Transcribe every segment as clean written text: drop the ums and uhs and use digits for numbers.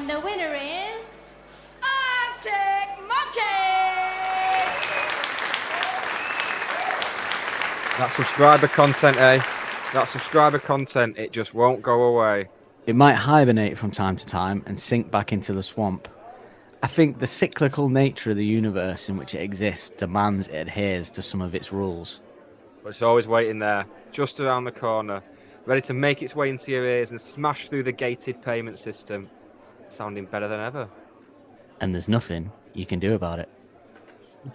And the winner is Arctic Monkey! That subscriber content, eh? That subscriber content, it just won't go away. It might hibernate from time to time and sink back into the swamp. I think the cyclical nature of the universe in which it exists demands it adheres to some of its rules. But it's always waiting there, just around the corner, ready to make its way into your ears and smash through the gated payment system, sounding better than ever. And there's nothing you can do about it.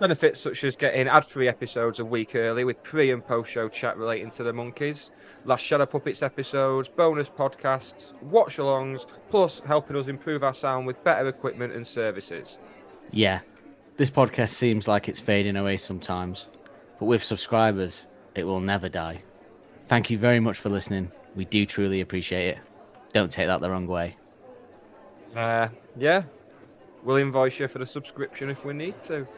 Benefits such as getting ad-free episodes a week early with pre- and post-show chat relating to the monkeys, last Shadow Puppets episodes, bonus podcasts, watch-alongs, plus helping us improve our sound with better equipment and services. Yeah, this podcast seems like it's fading away sometimes, but with subscribers, it will never die. Thank you very much for listening. We do truly appreciate it. Don't take that the wrong way. Yeah, we'll invoice you for the subscription if we need to.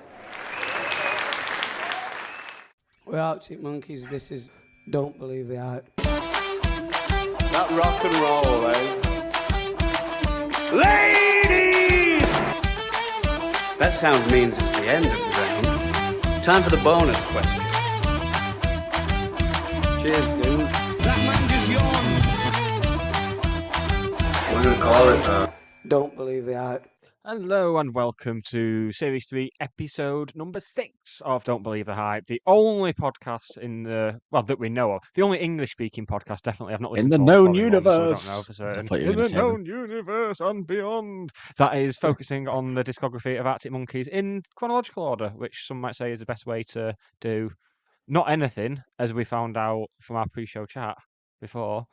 We're Arctic Monkeys. This is Don't Believe the Hype. That rock and roll, eh? Ladies! That sound means it's the end of the round. Time for the bonus question. Cheers, dude. That man just yawned. We're gonna call it Don't Believe the Hype. Hello and welcome to Series 3, Episode number 6 of Don't Believe the Hype, the only podcast that we know of, the only English-speaking podcast, definitely. I've not listened In to the all known foreign ones, universe. so I don't know for certain. I thought you were In gonna the say known universe and beyond. That is focusing on the discography of Arctic Monkeys in chronological order, which some might say is the best way to do not anything, as we found out from our pre-show chat before.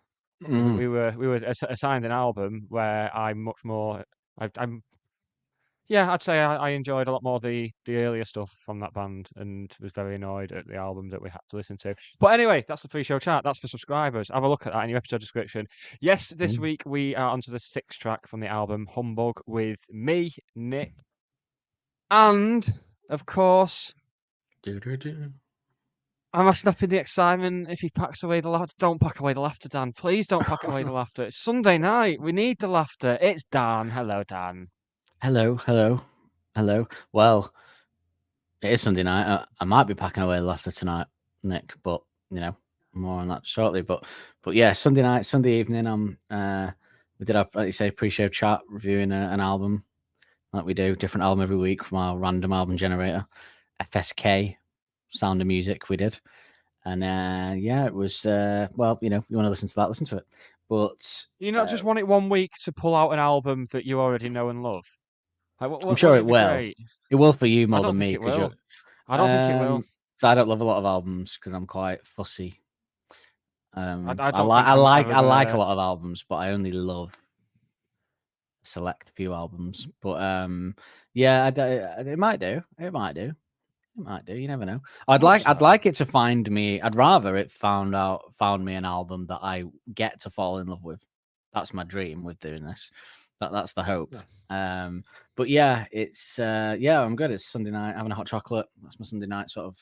We were assigned an album where I'm much more... I'd say I enjoyed a lot more the earlier stuff from that band and was very annoyed at the album that we had to listen to. But anyway, that's the pre-show chat. That's for subscribers. Have a look at that in your episode description. Yes, this week we are onto the 6th track from the album Humbug with me, Nick, and, of course, I must stop in the excitement. If he packs away the laughter, don't pack away the laughter, Dan. Please don't pack away the laughter. It's Sunday night. We need the laughter. It's Dan. Hello, Dan. Hello. Well, it is Sunday night. I might be packing away laughter tonight, Nick, but more on that shortly. But yeah, Sunday night, Sunday evening. We did our, like you say, pre-show chat reviewing an album, like we do, different album every week from our random album generator, FSK, Sound of Music. We did, and it was you want to listen to that, listen to it. But you not just want it one week to pull out an album that you already know and love. I'm sure it will. Great? It will for you more than me. I don't think it will. So I don't love a lot of albums because I'm quite fussy. I like a lot of albums, but I only love a select few albums. But it might do. You never know. I'd like it to find me. I'd rather it found me an album that I get to fall in love with. That's my dream with doing this. That's the hope. Yeah. But yeah, it's I'm good. It's Sunday night, having a hot chocolate. That's my Sunday night sort of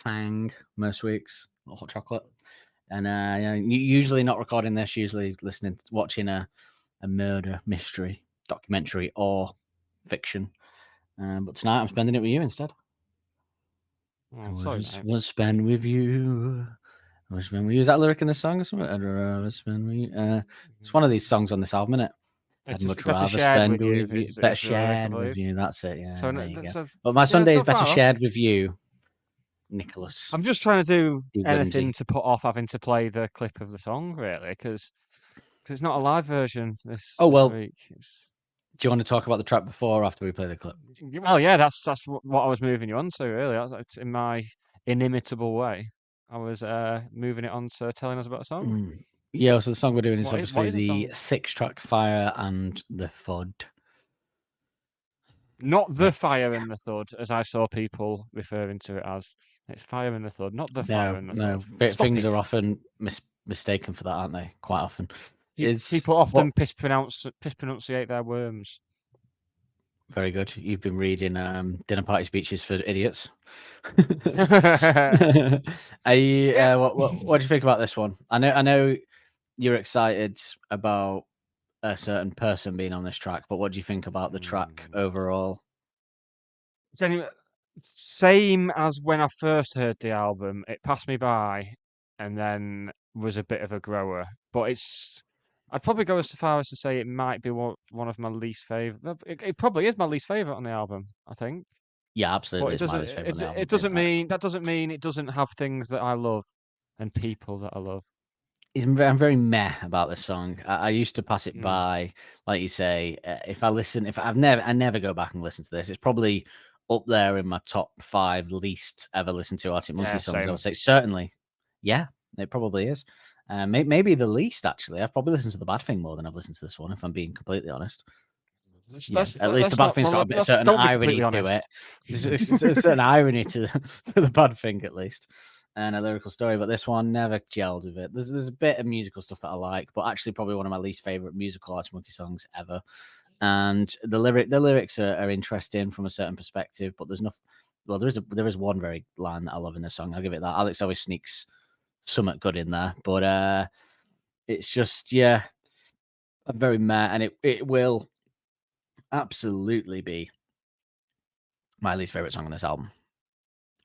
thing most weeks. A hot chocolate, and usually not recording this. Usually watching a murder mystery documentary or fiction. But tonight I'm spending it with you instead. Was spend with you. Was spend with you. Is that a lyric in the song or something? I'd rather spend with you. It's one of these songs on this album, isn't it? I'd much rather spend with you. Better shared with you. That's it. Yeah. So there you go. But my Sunday is better shared with you, Nicholas. I'm just trying to do anything to put off having to play the clip of the song, really, because it's not a live version this week. Do you want to talk about the track before or after we play the clip? Well, yeah, that's what I was moving you on to, really. That's in my inimitable way. I was moving it on to telling us about the song. Yeah, so the song we're doing is obviously the 6-track Fire and the Thud. Not the Fire and the Thud, as I saw people referring to it as. It's Fire and the Thud, not the Fire and the Thud. No, things are often mistaken for that, aren't they? Quite often. People often mispronunciate their worms. Very good. You've been reading dinner party speeches for idiots. What do you think about this one? I know you're excited about a certain person being on this track, but what do you think about the track overall? Same as when I first heard the album. It passed me by, and then was a bit of a grower. But I'd probably go as far as to say it might be one of my least favorite. It probably is my least favorite on the album, I think. Yeah, But absolutely. it doesn't. It doesn't mean it doesn't have things that I love and people that I love. I'm very meh about this song. I used to pass it by, like you say. If I never go back and listen to this. It's probably up there in my top 5 least ever listened to Arctic Monkey songs. Same. I would say certainly, yeah, it probably is. Maybe the least actually. I've probably listened to The Bad Thing more than I've listened to this one, if I'm being completely honest. At least The Bad Thing's got a bit certain irony to it. There's a certain irony to The Bad Thing, at least, and a lyrical story. But this one never gelled with it. There's a bit of musical stuff that I like, but actually probably one of my least favorite musical Arctic Monkey songs ever. And the lyrics are interesting from a certain perspective, but there's nothing. Well, there is one very line that I love in the song. I'll give it that. Alex always sneaks something good in there, but it's just I'm very meh, and it will absolutely be my least favorite song on this album.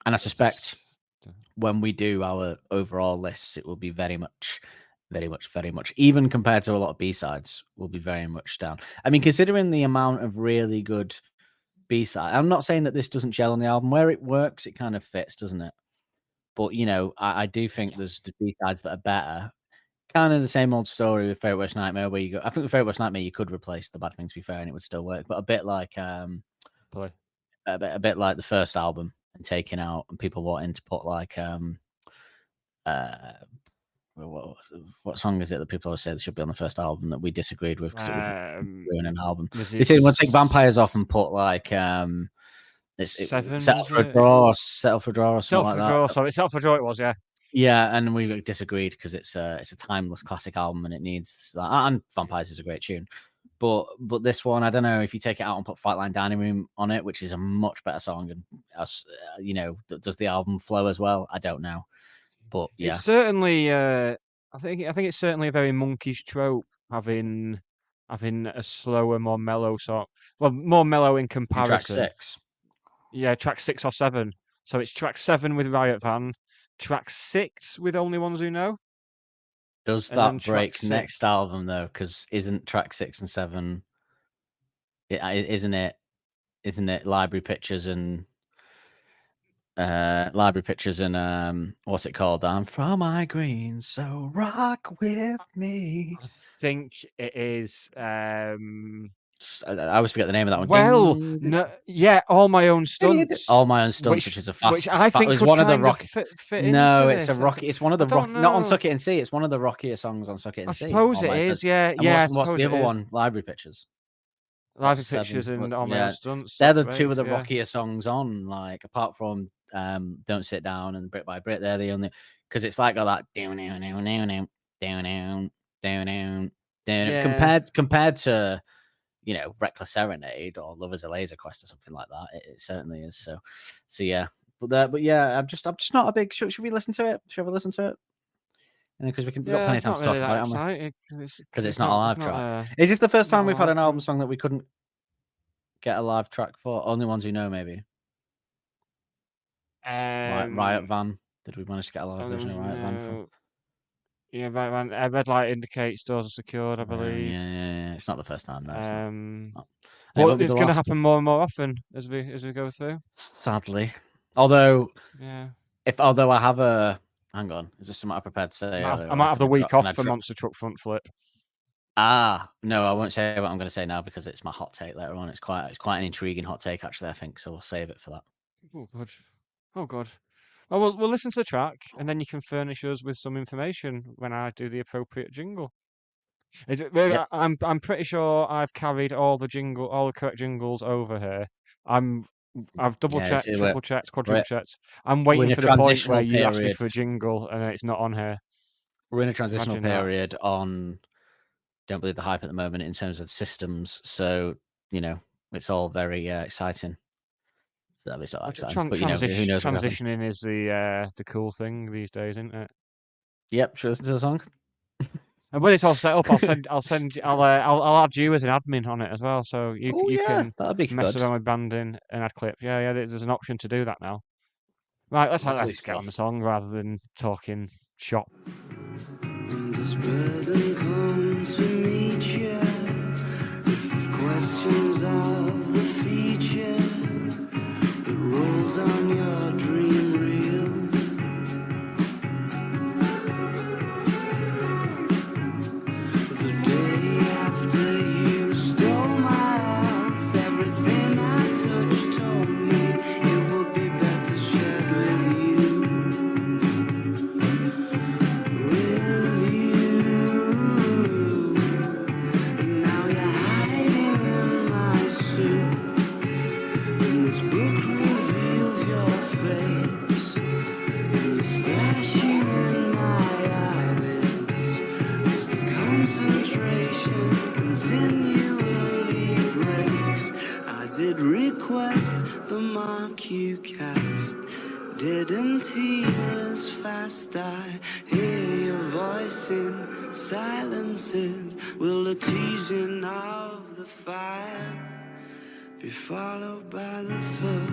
And I suspect when we do our overall lists, it will be very much, even compared to a lot of B-sides, will be very much down. I mean, considering the amount of really good B-side, I'm not saying that this doesn't gel on the album. Where it works, it kind of fits, doesn't it? But, I do think there's the B-sides that are better. Kind of the same old story with Favourite Worst Nightmare, where you go. I think with Favourite Worst Nightmare, you could replace The Bad Thing, to be fair, and it would still work. But a bit like a bit like the first album and taking out, and people wanting to put like what song is it that people always say that should be on the first album that we disagreed with because it would ruin an album? They say we'll take Vampires off and put like Settle for a Draw or something like that. Sorry, Settle for a Draw it was, yeah. Yeah, and we disagreed because it's a timeless classic album and it needs that. And Vampires is a great tune, but this one, I don't know if you take it out and put Flightline Dining Room on it, which is a much better song, and does the album flow as well? I don't know, but yeah, it's certainly. I think it's certainly a very Monkeys trope having a slower, more mellow song. Well, more mellow in comparison. Track 6. Yeah, track 6 or 7. So it's track 7 with Riot Van. Track 6 with Only Ones Who Know. Does that break next album though? Because isn't track 6 and 7? Isn't it Library Pictures and what's it called? I'm from my green, so rock with me. I think it is. I always forget the name of that one. Well, no, yeah, All My Own Stunts. All My Own Stunts, which is a fast. Which I think is one of the rock. No, it's a rocky. It's one of the rock. Not on Suck It and See. It's one of the rockier songs on Suck It and See. I suppose it is. Yeah, yeah. What's the other one? Library Pictures. Library Pictures and All My Own Stunts. They're the two of the rockier songs on. Like apart from Don't Sit Down and Brick by Brick, they're the only because it's like all that down. Compared to Reckless Serenade or Love Is a Laser Quest or something like that. It certainly is. So yeah. But yeah, I'm just not a big. Should we listen to it? Should we listen to it? Because we've got plenty of time to talk about it, because it's not a live track. Is this the first time we've had an album song that we couldn't get a live track for? Only Ones Who Know, maybe. Riot Van. Did we manage to get a live version of Riot Van? For? Yeah, Riot Van. Red Light Indicates Doors Are Secured, I believe. Yeah. It's not the first time. No, it's not. Well, it's going to happen more and more often as we go through. Sadly, although I have a. Hang on, is there something I prepared to say? I might have the week off for Monster Truck Front Flip. No, I won't say what I'm going to say now because it's my hot take later on. It's quite an intriguing hot take, actually, I think. So we'll save it for that. Oh, God. Well, we'll listen to the track and then you can furnish us with some information when I do the appropriate jingle. I'm pretty sure I've carried all the correct jingles over here. I've double-checked, triple-checked, quadruple-checked. I'm waiting for the point where you ask me for a jingle and it's not on here. We're in a transitional period on Don't Believe the Hype at the moment in terms of systems. So, it's all very exciting. So that'll be so exciting. But, who knows? Transitioning is the cool thing these days, isn't it? Yep. Should we listen to the song? And when it's all set up, I'll add you as an admin on it as well, so you can that'd be mess good. around with banding and add clips. Yeah, there's an option to do that now. Right, let's get on the song rather than talking shop. Questions of the feature that rolls on your dream reel. The day after you stole my heart, everything I touched told me it would be better shared with you. With you. Now you're hiding in my suit, and this book reveals your face, and you're splashing in my eyelids as the concentration continually breaks. I did request the mark you cast, didn't heed as fast. I hear your voice in silences. Will the teasing of the fire be followed by the thud?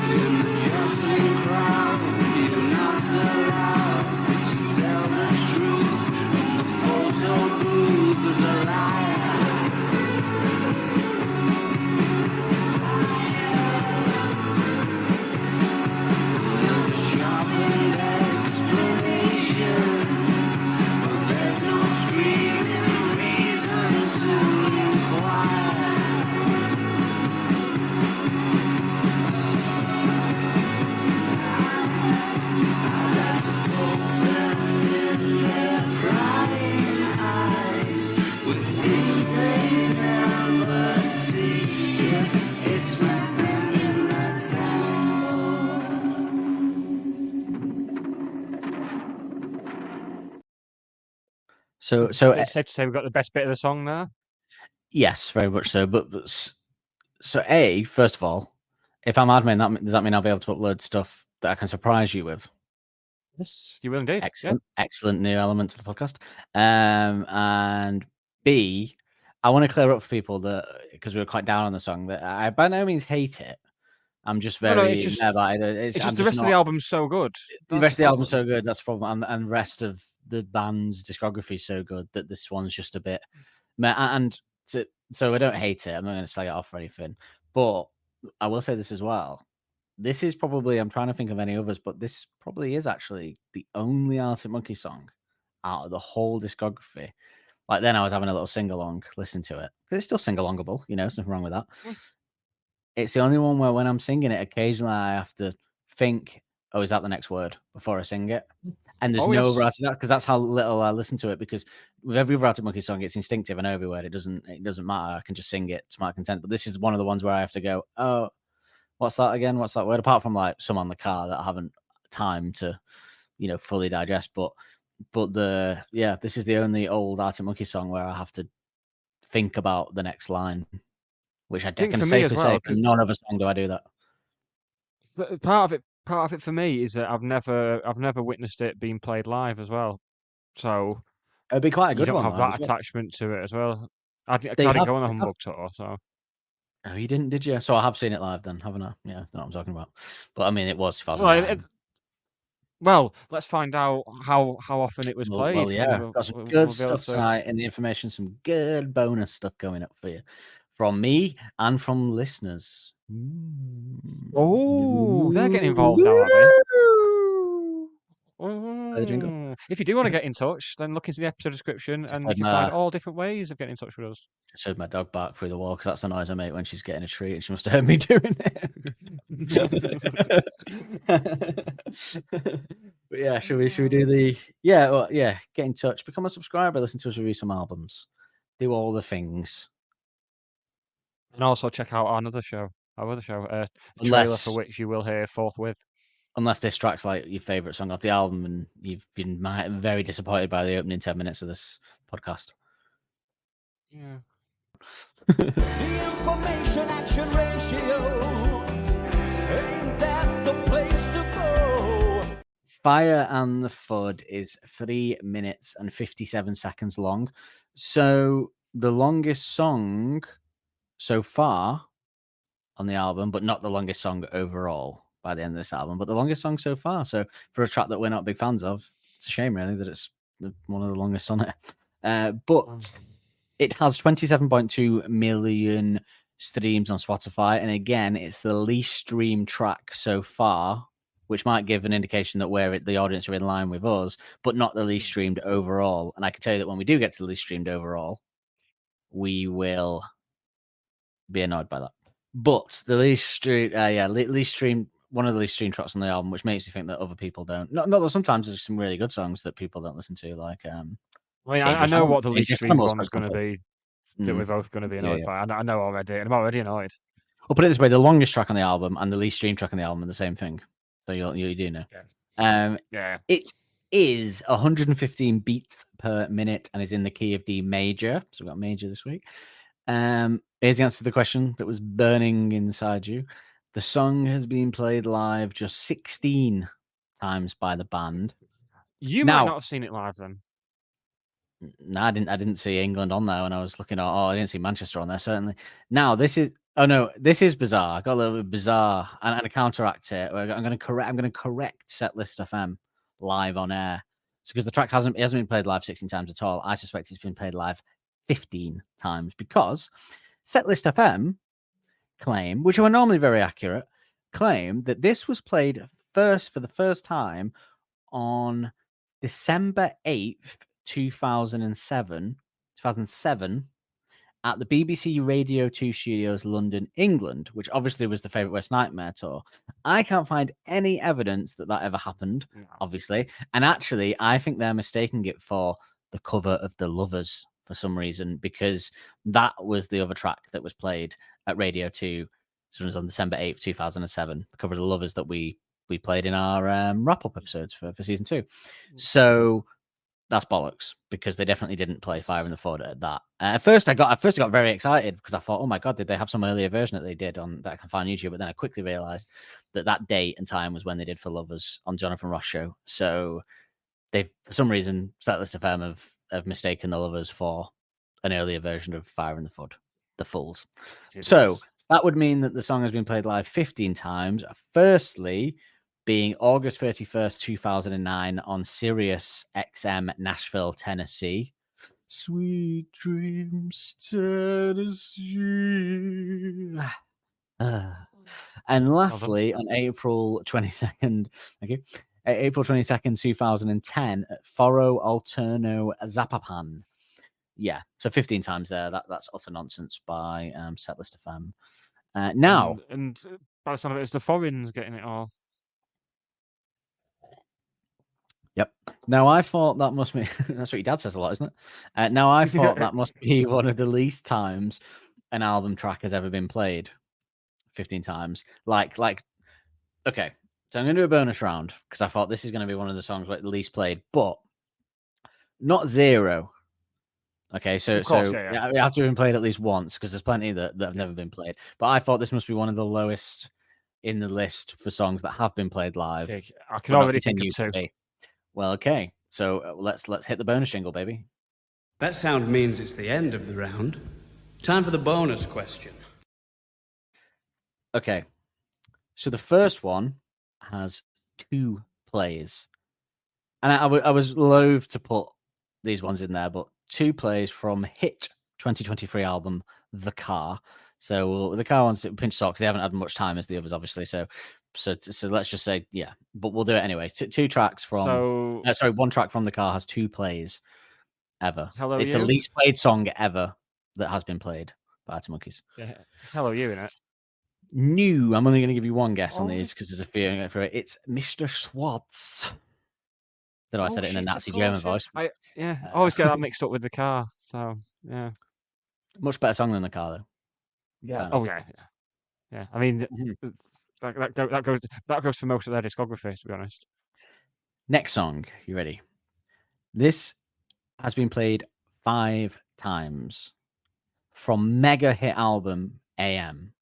In the jostling crowd, you're not allowed to tell the truth, and the photo booth is a liar. There's a sharpened explanation, but there's no screaming reason to inquire. I'd like to poke them in their prying eyes with things they never see. It's right there in that So It's safe to say we've got the best bit of the song there. yes, very much so. But so first of all, if I'm admin, does that mean I'll be able to upload stuff that I can surprise you with? Yes, you will indeed. Excellent new element to the podcast. And B, I want to clear up for people that, because we were quite down on the song, that I by no means hate it. I'm just very it's just, about it. It's just the rest of the album's so good. The rest of the album's so good. That's the problem. And the rest of the band's discography is so good that this one's just a bit. So I don't hate it. I'm not going to slag it off or anything. But I will say this as well. This is probably, I'm trying to think of any others, but this probably is actually the only Arctic Monkey song out of the whole discography. Like then I was having a little sing along, listening to it because it's still sing alongable. There's nothing wrong with that. It's the only one where when I'm singing it, occasionally I have to think, "Oh, is that the next word?" before I sing it. And there's no right because that's how little I listen to it. Because with every Arctic Monkey song, it's instinctive. I know every word. It doesn't matter. I can just sing it to my content. But this is one of the ones where I have to go, "Oh, what's that again? What's that word?" Apart from like some on the car that I haven't time to, fully digest. But this is the only old Arctic Monkey song where I have to think about the next line, which I can safely say for none of a song do I do that. Part of it for me is that I've never witnessed it being played live as well. So it'd be quite a good one. You don't have that attachment to it as well. I didn't go on a Humbug tour, so. Oh, you didn't, did you? So I have seen it live then, haven't I? Yeah, I know what I'm talking about. But I mean, it was 2009. Well, let's find out how often it was played. Well, yeah, got some good stuff tonight in the information. Some good bonus stuff coming up for you from me and from listeners. Oh, they're getting involved now, are they? If you do want to get in touch, then look into the episode description and you can find all different ways of getting in touch with us. Just heard my dog bark through the wall because that's the noise I make when she's getting a treat, and she must have heard me doing it. But yeah, should we do the get in touch, become a subscriber, listen to us review some albums, do all the things, and also check out our other show, a trailer for which you will hear forthwith. Unless this track's like your favorite song off the album, and you've been very disappointed by the opening 10 minutes of this podcast. Yeah. The information action ratio, ain't that the place to go? Fire and the Thud is 3 minutes and 57 seconds long. So the longest song so far on the album, but not the longest song overall by the end of this album, but the longest song so far. So for a track that we're not big fans of, it's a shame really that it's one of the longest on it. But it has 27.2 million streams on Spotify. And again, it's the least streamed track so far, which might give an indication that the audience are in line with us, but not the least streamed overall. And I can tell you that when we do get to the least streamed overall, we will be annoyed by that. But the least streamed, least streamed, one of the least streamed tracks on the album, which makes you think that other people don't. Not that sometimes there's some really good songs that people don't listen to, like. I mean, I know what the least streamed one's going to be. That we're both going to be annoyed by. I know already, and I'm already annoyed. Well, put it this way: the longest track on the album and the least streamed track on the album are the same thing. So you do know. Yeah. It is 115 beats per minute and is in the key of D major. So we got major this week. Here's the answer to the question that was burning inside you. The song has been played live just 16 times by the band. You might not have seen it live then. No, I didn't see England on there when I was looking at. I didn't see Manchester on there certainly. Now this is. Oh no, this is bizarre. I got a little bit bizarre, and to counteract it, I'm going to correct Setlist FM live on air. So because the track hasn't been played live 16 times at all, I suspect it's been played live 15 times because Setlist FM claim, which are normally very accurate, claim that this was played for the first time on December 8th, 2007 at the BBC Radio 2 Studios, London, England, which obviously was the Favourite Worst Nightmare tour. I can't find any evidence that ever happened, obviously. And actually, I think they're mistaking it for the cover of The Lovers for some reason, because that was the other track that was played at Radio 2. So it was on December 8th, 2007, the cover of The Lovers that we played in our wrap-up episodes for season 2. So that's bollocks, because they definitely didn't play Fire in the Thud at that. At first I got very excited because I thought, oh my god, did they have some earlier version that they did on that I can find on YouTube? But then I quickly realized that date and time was when they did For Lovers on Jonathan Ross show. So they've, for some reason, Setlist FM have mistaken The Lovers for an earlier version of Fire in the Thud, the Fools. So that would mean that the song has been played live 15 times. Firstly, being August 31st, 2009 on Sirius XM Nashville, Tennessee. Sweet dreams, Tennessee. And lastly, on April 22nd, April 22nd, 2010 at Foro Alterno Zapopan. Yeah, so 15 times there. That's utter nonsense by Setlist FM. Now, and by the sound of it, it's the foreigners getting it all. Yep. Now I thought that must be that's what your dad says a lot, isn't it? Now I thought that must be one of the least times an album track has ever been played. 15 times. Like okay. So I'm gonna do a bonus round because I thought this is gonna be one of the songs like the least played, but not zero. Okay, so it have to have been played at least once because there's plenty that have never been played. But I thought this must be one of the lowest in the list for songs that have been played live. I can already think of two. Well, okay. So let's hit the bonus jingle, baby. That sound means it's the end of the round. Time for the bonus question. Okay. So the first one has 2 plays. And I was loath to put these ones in there, but 2 plays from Hit 2023 album, The Car. So the Car ones, pinch socks, they haven't had much time as the others, obviously. So let's just say, yeah, but we'll do it anyway. 2 tracks from, one track from The Car has 2 plays ever. Hello, it's You? the least played song ever that has been played by Arctic Monkeys. Yeah. Hello, You in it? New. I'm only going to give you one guess on these because there's a few for it. It's Mr. Schwartz. Don't know, I said it in a Nazi German voice. I always get that mixed up with The Car. So yeah, much better song than The Car though. Yeah. Oh yeah. I mean, That goes for most of their discography, to be honest. Next song, you ready? This has been played 5 times from mega hit album AM.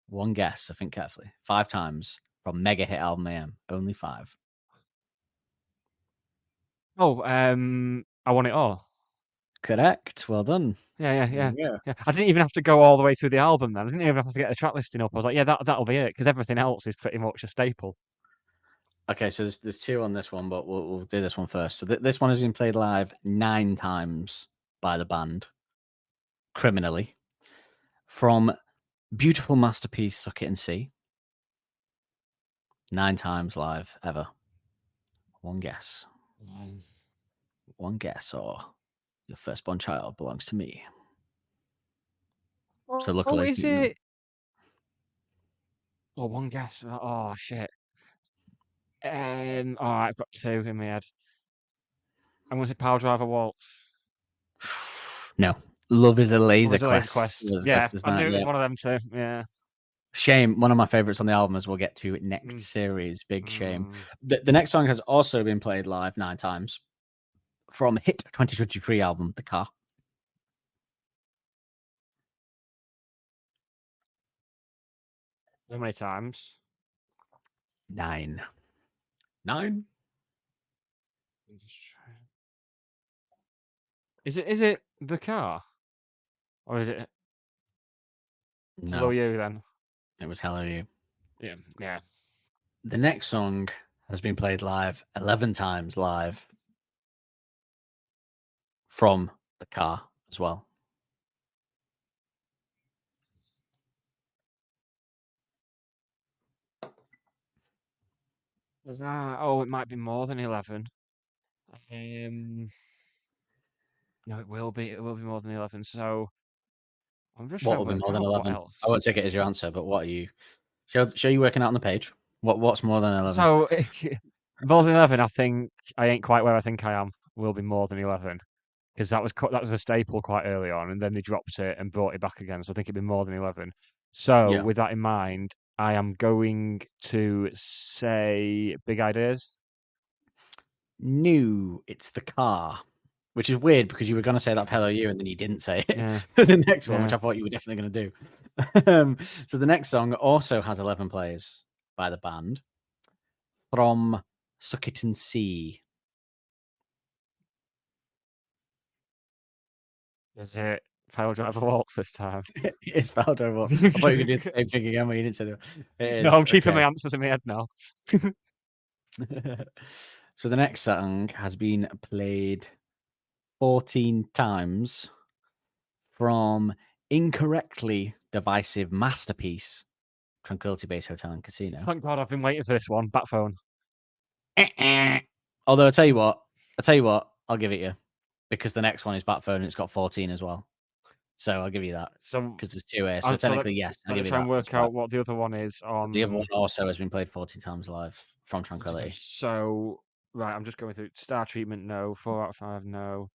One guess, so think carefully. 5 times from mega hit album AM. Only 5. Oh, I Want It All. Correct. Well done. Yeah. I didn't even have to go all the way through the album then. I didn't even have to get the track listing up. I was like, yeah, that'll be it, because everything else is pretty much a staple. Okay, so there's 2 on this one, but we'll do this one first. So this one has been played live 9 times by the band, criminally, from beautiful masterpiece Suck It and See. 9 times live ever. One guess. One guess, or your firstborn child belongs to me. So luckily, is it? Oh, one guess. Oh shit. I've got 2 in my head. I'm going to say Power Driver Waltz. No, Love is a Laser It's a Laser Quest. Quest. Yeah, I knew it was one of them 2. Yeah. Shame. One of my favorites on the album, as we'll get to next series. Big shame. The next song has also been played live 9 times from hit 2023 album, The Car. How many times? 9. Is it The Car? Or is it Hello No, You then? it was Hello You. Yeah. The next song has been played live 11 times live from The Car as well. It might be more than 11. No, it will be. It will be more than 11. So I'm just What trying will to be work more than out what 11? else. I won't take it as your answer, but what are you? Show you working out on the page. What's more than 11? So more than 11, I think I ain't quite where I think I am. Will be more than 11, because that was a staple quite early on, and then they dropped it and brought it back again. So I think it'd be more than 11. So Yeah. with that in mind, I am going to say Big Ideas. No, it's The Car, which is weird because you were going to say that of Hello You and then you didn't say it. Yeah. The next one, which Yeah. I thought you were definitely going to do. So the next song also has 11 plays by the band from Suck It and See. Is it Power Driver Waltz this time? It's Valdo. I thought you were going to do the same thing again, but you didn't say that. It No, is. I'm keeping Okay. my answers in my head now. So the next song has been played 14 times from incorrectly divisive masterpiece Tranquility Base Hotel and Casino. Thank God I've been waiting for this one. Bat phone. Although I'll tell you what, I'll give it you, because the next one is Bat Phone and it's got 14 as well. So I'll give you that, So because there's 2 here. So technically, yes, I'll let give me you try that. and work as well. out what the other one is on. The other one also has been played 14 times live from Tranquility. So right, I'm just going through. Star Treatment, no. 4 out of 5, no.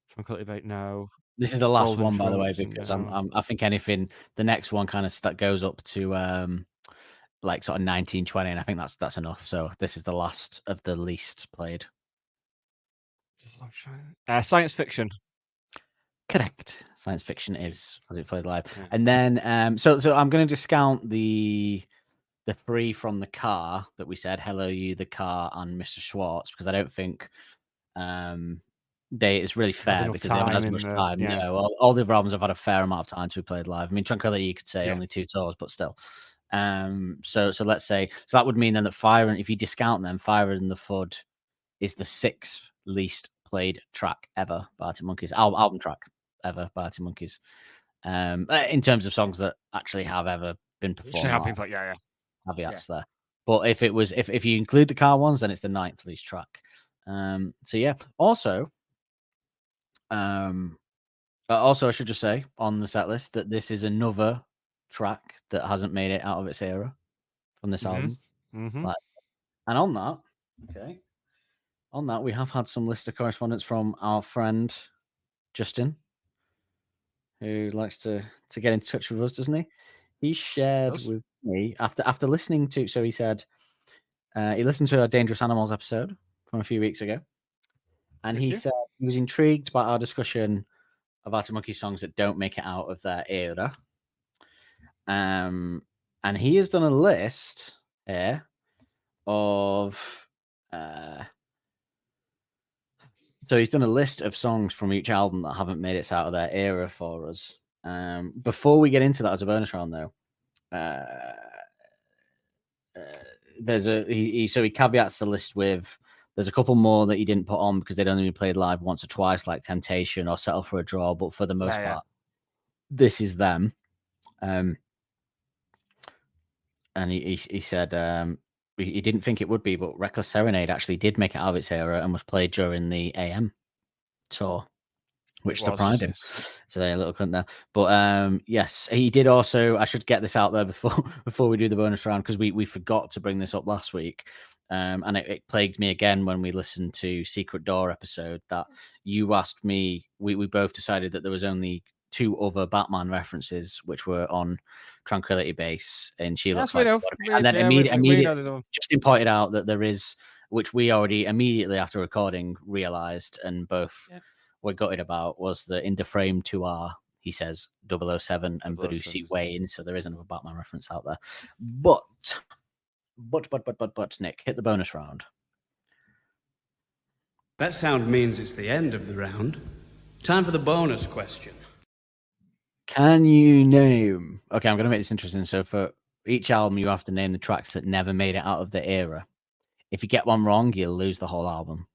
Tranquility Bait, no. This is the last Golden one, by the way, Fronts, because no. I think anything, the next one kind of goes up to like sort of 19, 20, and I think that's enough. So this is the last of the least played. Science Fiction. Correct. Science Fiction is as it played live. Yeah. And then so I'm going to discount the 3 from The Car that we said, Hello You, The Car, and Mr. Schwartz, because I don't think it's really fair enough because they haven't time as in much the- time. yeah. No, all the other albums have had a fair amount of time to be played live. I mean, Tranquility, you could say Yeah. only 2 tours, but still. So let's say, so that would mean then that Fire, and if you discount them, Fire and the Thud is the 6th least played track ever by Arctic Monkeys, album track ever by Arctic Monkeys, in terms of songs that actually have ever been performed. Yeah. Caveats there. But if you include the Car ones, then it's the 9th least track. So yeah. Also, I should just say on the set list that this is another track that hasn't made it out of its era from this album. Mm-hmm. And on that, we have had some listener correspondence from our friend Justin, who likes to get in touch with us, doesn't he? He shared with me after listening to. So he said he listened to our Dangerous Animals episode from a few weeks ago, and he said he was intrigued by our discussion of Arctic Monkeys songs that don't make it out of their era. And he has done a list here of. So he's done a list of songs from each album that haven't made it out of their era for us. Before we get into that as a bonus round, though, there's he caveats the list with there's a couple more that he didn't put on because they'd only been played live once or twice, like Temptation or Settle for a Draw. But for the most part, this is them. And he said he didn't think it would be, but Reckless Serenade actually did make it out of its era and was played during the AM tour, which surprised him. So a little clip there. But yes, he did also. I should get this out there before we do the bonus round because we forgot to bring this up last week. And it plagued me again when we listened to Secret Door episode that you asked me. We both decided that there was only 2 other Batman references, which were on Tranquility Base and She Looks Like. And then immediately Justin pointed out that there is, which we already immediately after recording realized and both were gutted about, was the in the frame 2R. He says 007 and Brucey Wayne, so there is another Batman reference out there. But Nick, hit the bonus round. That sound means it's the end of the round. Time for the bonus question. Can you name... Okay, I'm going to make this interesting. So for each album, you have to name the tracks that never made it out of the era. If you get one wrong, you'll lose the whole album.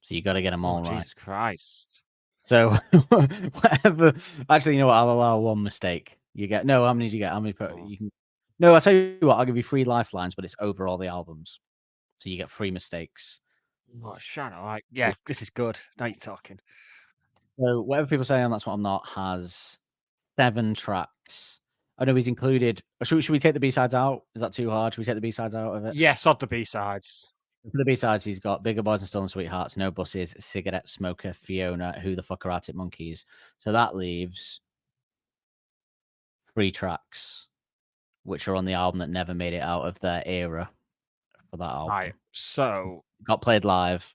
So you got to get them all right. Jesus Christ. So whatever... Actually, you know what? I'll allow one mistake. You get... No, how many did you get? How many... You can... No, I'll tell you what. I'll give you 3 lifelines, but it's over all the albums. So you get 3 mistakes. Oh, Shannon, like, yeah, this is good. Now you're talking. So whatever people say on That's What I'm Not has 7 tracks. I know he's included. Should we take the B-sides out? Is that too hard? Should we take the B-sides out of it? Yes, odd the B-sides. For the B-sides, he's got Bigger Boys and Stolen Sweethearts, No Buses, Cigarette Smoker, Fiona, Who the Fuck Are Arctic Monkeys. So that leaves 3 tracks, which are on the album that never made it out of their era for that album. Right, so... Got played live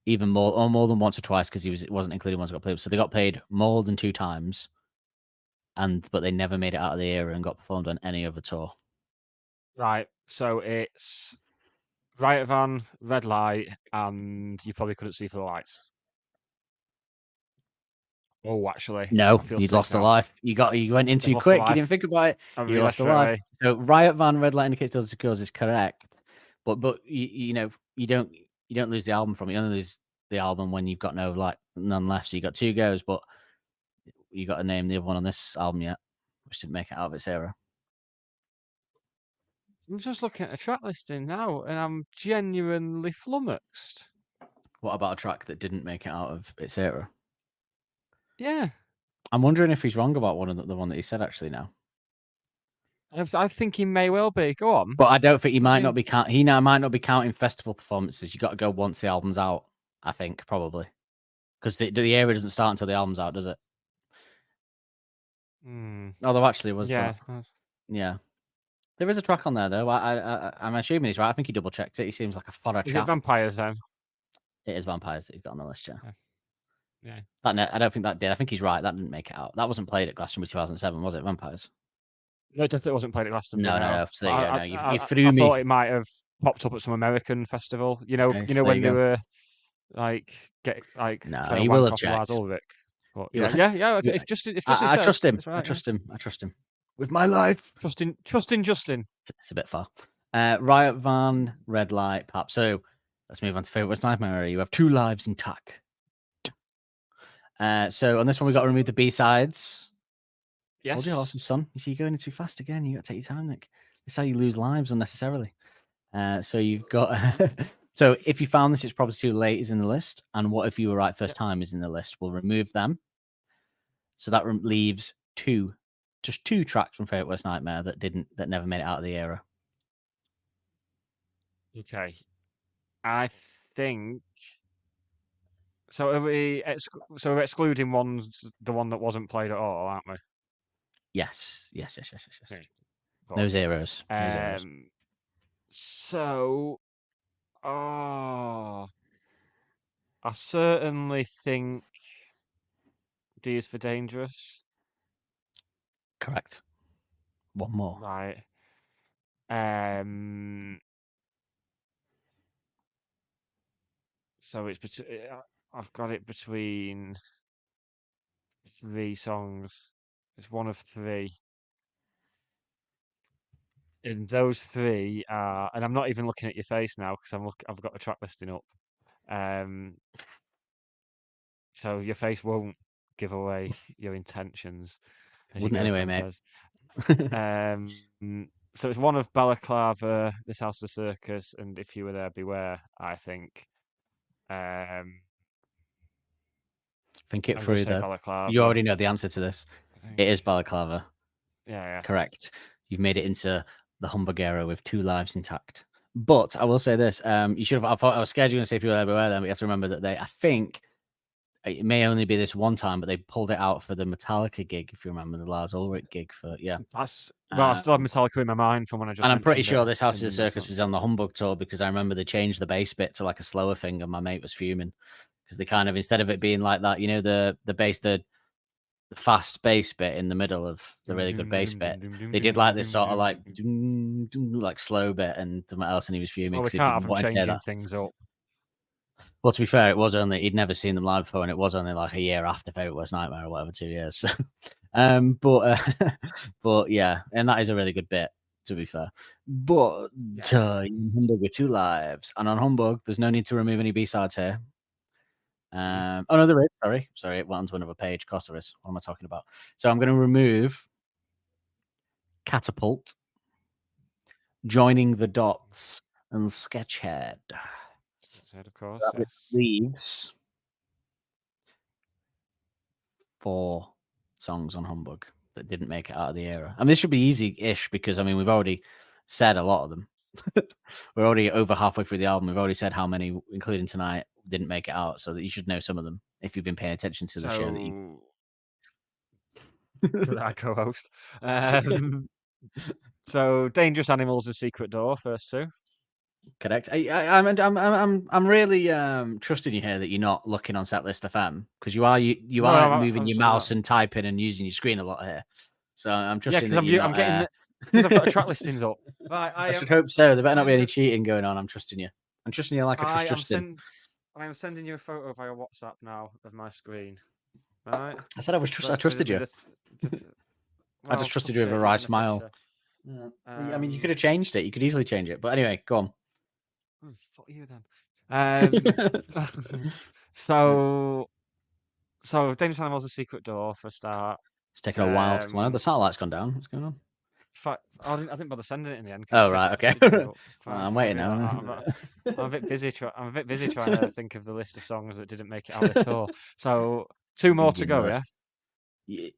even more than once or twice because it wasn't included once it got played. So they got played more than 2 times. But they never made it out of the era and got performed on any other tour. Right, so it's Riot Van, Red Light, and You Probably Couldn't See for the Lights. Oh, actually, no, you'd lost a life. You went in too quick. You didn't think about it. You lost a life. So Riot Van, Red Light Indicates Doors Secures is correct, but you don't lose the album from it. You only lose the album when you've got none left. So you got 2 goes, but you got to name the other one on this album yet, which didn't make it out of its era. I'm just looking at a track listing now, and I'm genuinely flummoxed. What about a track that didn't make it out of its era? Yeah. I'm wondering if he's wrong about the one that he said actually now. I think he may well be. Go on. But I don't think he might not be counting festival performances. You got to go once the album's out, I think, probably. Because the era doesn't start until the album's out, does it? Although actually was that. Yeah. There is a track on there though. I'm assuming he's right. I think he double checked it. He seems like a thorough chap. Is it Vampires then? It is Vampires that he's got on the list, yeah. I don't think that did. I think he's right. That didn't make it out. That wasn't played at Glastonbury 2007, was it? Vampires? No, it definitely wasn't played at Glastonbury. No. So you threw me. I thought it might have popped up at some American festival. You know when they were like No, he will have checked. But, yeah. If Justin I says, trust him. Right, I trust him with my life. Trusting Justin. It's a bit far. Riot Van, Red Light, Pap. So let's move on to Favorite Worst Nightmare. You have 2 lives intact. So on this one, we got to remove the B-sides. Yes. Hold your horses, son. You see, you're going too fast again. You got to take your time, Nick. This is how you lose lives unnecessarily. So you've got. So if you found this, it's probably too late is in the list. And what if you were right first time is in the list? We'll remove them. So that leaves 2. Just 2 tracks from Favorite Worst Nightmare that never made it out of the era. Okay. I think so. We're excluding the one that wasn't played at all, aren't we? Yes. Okay. No zeros. No zeros. So, I certainly think D is for dangerous. Correct. One more. Right. So it's I've got it between 3 songs. It's one of 3. And those 3 are, and I'm not even looking at your face now because I've got the track listing up. So your face won't give away your intentions, as your Wouldn't anyway, girlfriend mate. says. So it's one of Balaclava, This House of the Circus, and If You Were There, Beware, I think. Think it I'm through, gonna say though. Balaclava. You already know the answer to this. I think. It is Balaclava. Yeah. Correct. You've made it into the Humbuggero with 2 lives intact. But I will say this: you should have. I was scared you were going to say If You Were There, Beware. Then, but you have to remember that I think it may only be this one time, but they pulled it out for the Metallica gig. If you remember the Lars Ulrich gig That's I still have Metallica in my mind from when I just. And I'm pretty mentioned sure it This House of the in Circus was on the Humbug tour because I remember they changed the bass bit to like a slower thing, and my mate was fuming because they kind of, instead of it being like that, the bass, the fast bass bit in the middle of the really good bass bit, they did like this sort of like slow bit and something else, and he was fuming. Well, we because can't have them changing things up. Well, to be fair, it was only, he'd never seen them live before, and it was only like a year after Favourite Worst Nightmare or whatever, 2 years. So, but yeah, and that is a really good bit, to be fair. But Humbug with 2 lives, and on Humbug, there's no need to remove any B-sides here. Oh no, there is. Sorry, it went onto another page. Of course there is. What am I talking about? So I'm going to remove Catapult, Joining the Dots, and Sketchhead. Of course, That leaves 4 songs on Humbug that didn't make it out of the era. I mean, this should be easy-ish because, I mean, we've already said a lot of them. We're already over halfway through the album. We've already said how many, including tonight, didn't make it out, so that you should know some of them if you've been paying attention to the show. That you... Could I co-host? So, Dangerous Animals and Secret Door, first 2. Correct. I'm really trusting you here that you're not looking on Setlist FM because you are moving your mouse and typing and using your screen a lot here. So I'm trusting that you're not. Because I've got the track listings up. Right, I should hope so. There better not be any cheating going on. I'm trusting you. I'm trusting you like I trust Justin. I am sending you a photo via WhatsApp now of my screen. Right. I said I trusted you. I just trusted you with a wry smile. I mean, you could have changed it. You could easily change it. But anyway, go on. Oh, fuck you then. So Dangerous Animals, A Secret Door for a start. It's taking a while to come on. The satellite's gone down. What's going on? I didn't bother sending it in the end. Oh right, okay. I'm waiting now. I'm a bit busy. I'm a bit busy trying to think of the list of songs that didn't make it out this tour. So 2 more to go, yeah.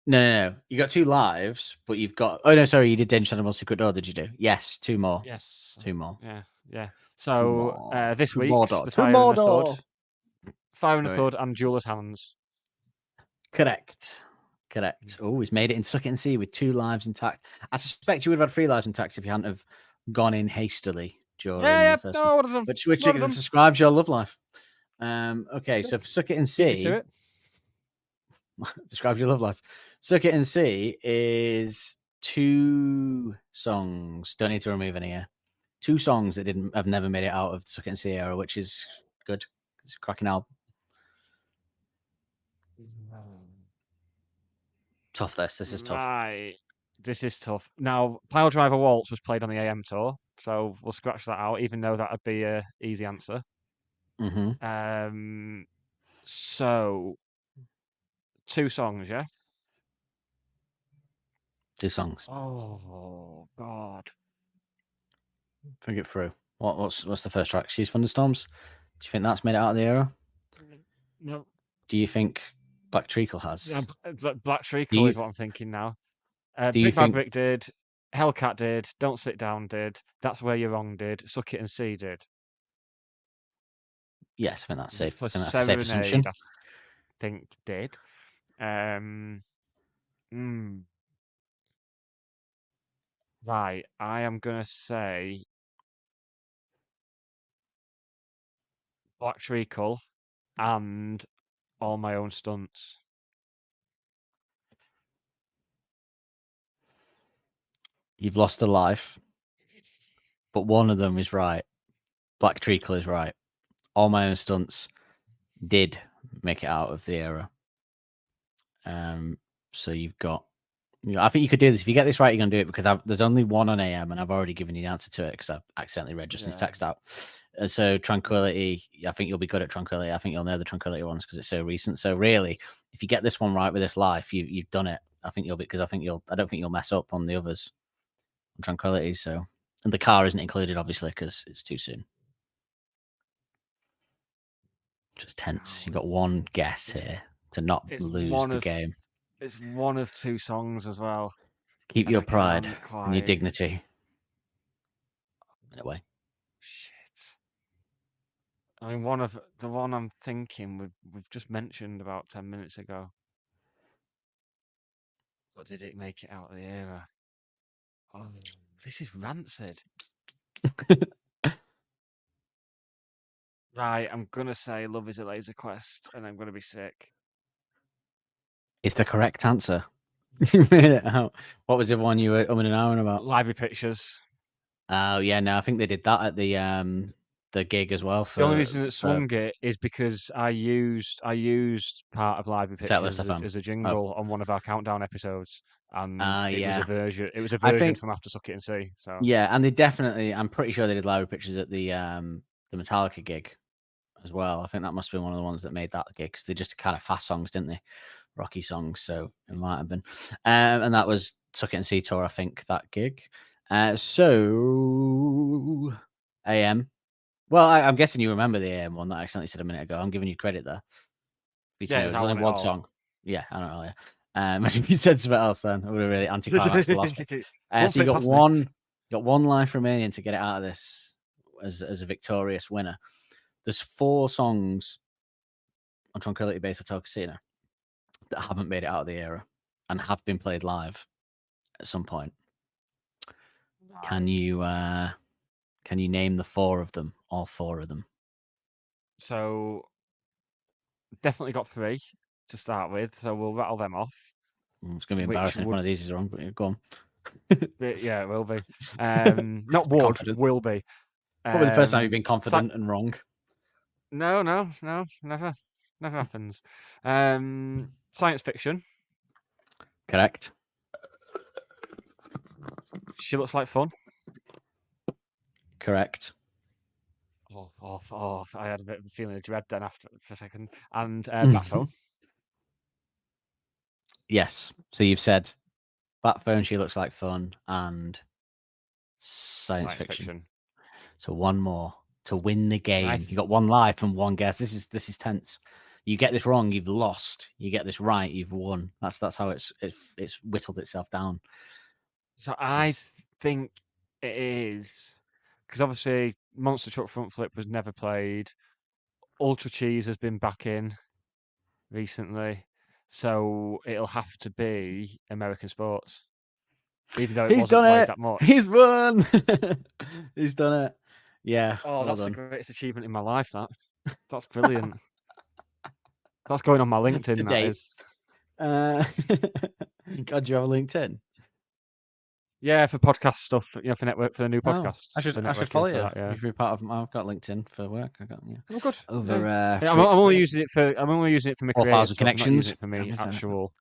No. You got 2 lives, but you've got. Oh no, sorry. You did Dangerous Animals, Secret Door. Did you do? Yes, 2 more. Yes, 2 more. Yeah. So this week, the Fire and the Thud, and Jeweler's Hands. Correct. Oh, he's made it in Suck It and See with 2 lives intact. I suspect you would have had 3 lives intact if you hadn't have gone in hastily during the first one. Which describes your love life. Okay, so for Suck It and See, describes your love life. Suck It and See is 2 songs. Don't need to remove any here. 2 songs that have never made it out of the Suck It and See era, which is good. It's a cracking album. Tough this is tough. Right. This is tough. Now, Pile Driver Waltz was played on the AM tour, so we'll scratch that out, even though that'd be a easy answer. So 2 songs, yeah? 2 songs. Oh God. Think it through. What's the first track? She's Thunderstorms. Do you think that's made it out of the era? No. Do you think Black Treacle has? Yeah, Black Treacle is what I'm thinking now. Big Bad Brick did. Hellcat did. Don't Sit Down did. That's Where You're Wrong did. Suck It and See did. Yes, I think that's safe. Plus I think that's a safe assumption. I think did. Right, I am gonna say Black Treacle and All My Own Stunts. You've lost a life, but one of them is right. Black Treacle is right. All My Own Stunts did make it out of the era. So you've got. I think you could do this. If you get this right, you're gonna do it because there's only one on AM, and I've already given you the answer to it because I accidentally read Justin's text out. So Tranquility, I think you'll be good at Tranquility. I think you'll know the Tranquility ones because it's so recent. So really, if you get this one right with this life, you've done it. I think you'll be because I don't think you'll mess up on the others. On Tranquility, so and the car isn't included obviously because it's too soon. Just tense. You've got one guess here to not lose the game. It's one of two songs as well. Keep your pride and your dignity. In a way. Shit. I mean, the one I'm thinking we've just mentioned about 10 minutes ago. But did it make it out of the era? Oh, this is rancid. Right, I'm gonna say Love Is a Laser Quest, and I'm gonna be sick. It's the correct answer. You made it out. What was the one you were umming and ahhing about? Library Pictures. Oh yeah, no, I think they did that at the gig as well. The only reason it swung it is because I used part of Library Pictures as a jingle on one of our countdown episodes, and it was a version. It was a version from After Suck It and See. So yeah, and they definitely. I'm pretty sure they did Library Pictures at the Metallica gig as well. I think that must have been one of the ones that made that gig because they just kind of fast songs, didn't they? Rocky songs, so it might have been. And that was Suck It and See tour, I think, that gig. So AM. Well, I'm guessing you remember the AM one that I accidentally said a minute ago. I'm giving you credit there. Yeah, there's only one song. Yeah, I don't know. Yeah. Imagine if you said something else then. I would have really anticlimaxed the last bit. So you got one life remaining to get it out of this as a victorious winner. There's 4 songs on Tranquility Base Hotel Casino that haven't made it out of the era and have been played live at some point. Can you name the 4 of them? All 4 of them. So definitely got 3 to start with. So we'll rattle them off. It's going to be embarrassing if one of these is wrong, but go on. Yeah, it will be. Not would, confident. Will be. Probably the first time you've been confident and wrong. No, never happens. Science fiction. Correct. She Looks Like Fun. Correct. Oh, I had a bit of a feeling of dread then for a second. And Bat Phone. Yes. So you've said Bat Phone, She Looks Like Fun, and science fiction. So one more to win the game. You got one life and one guess. This is tense. You get this wrong, you've lost. You get this right, you've won. That's how it's whittled itself down. So I think it is because obviously Monster Truck Front Flip was never played. Ultra Cheese has been back in recently, so it'll have to be American Sports. Even though it wasn't played that much. He's won. He's done it. Yeah. Oh, that's the greatest achievement in my life. That's brilliant. That's going on my LinkedIn. Today. That is. God, do you have a LinkedIn? Yeah, for podcast stuff. For network for the new podcast. I should follow you. That, yeah. You should be part of. I've got LinkedIn for work. Oh, good. Over. I'm only using it for. I'm only using it for my creative connections. I'm not using it for me actual.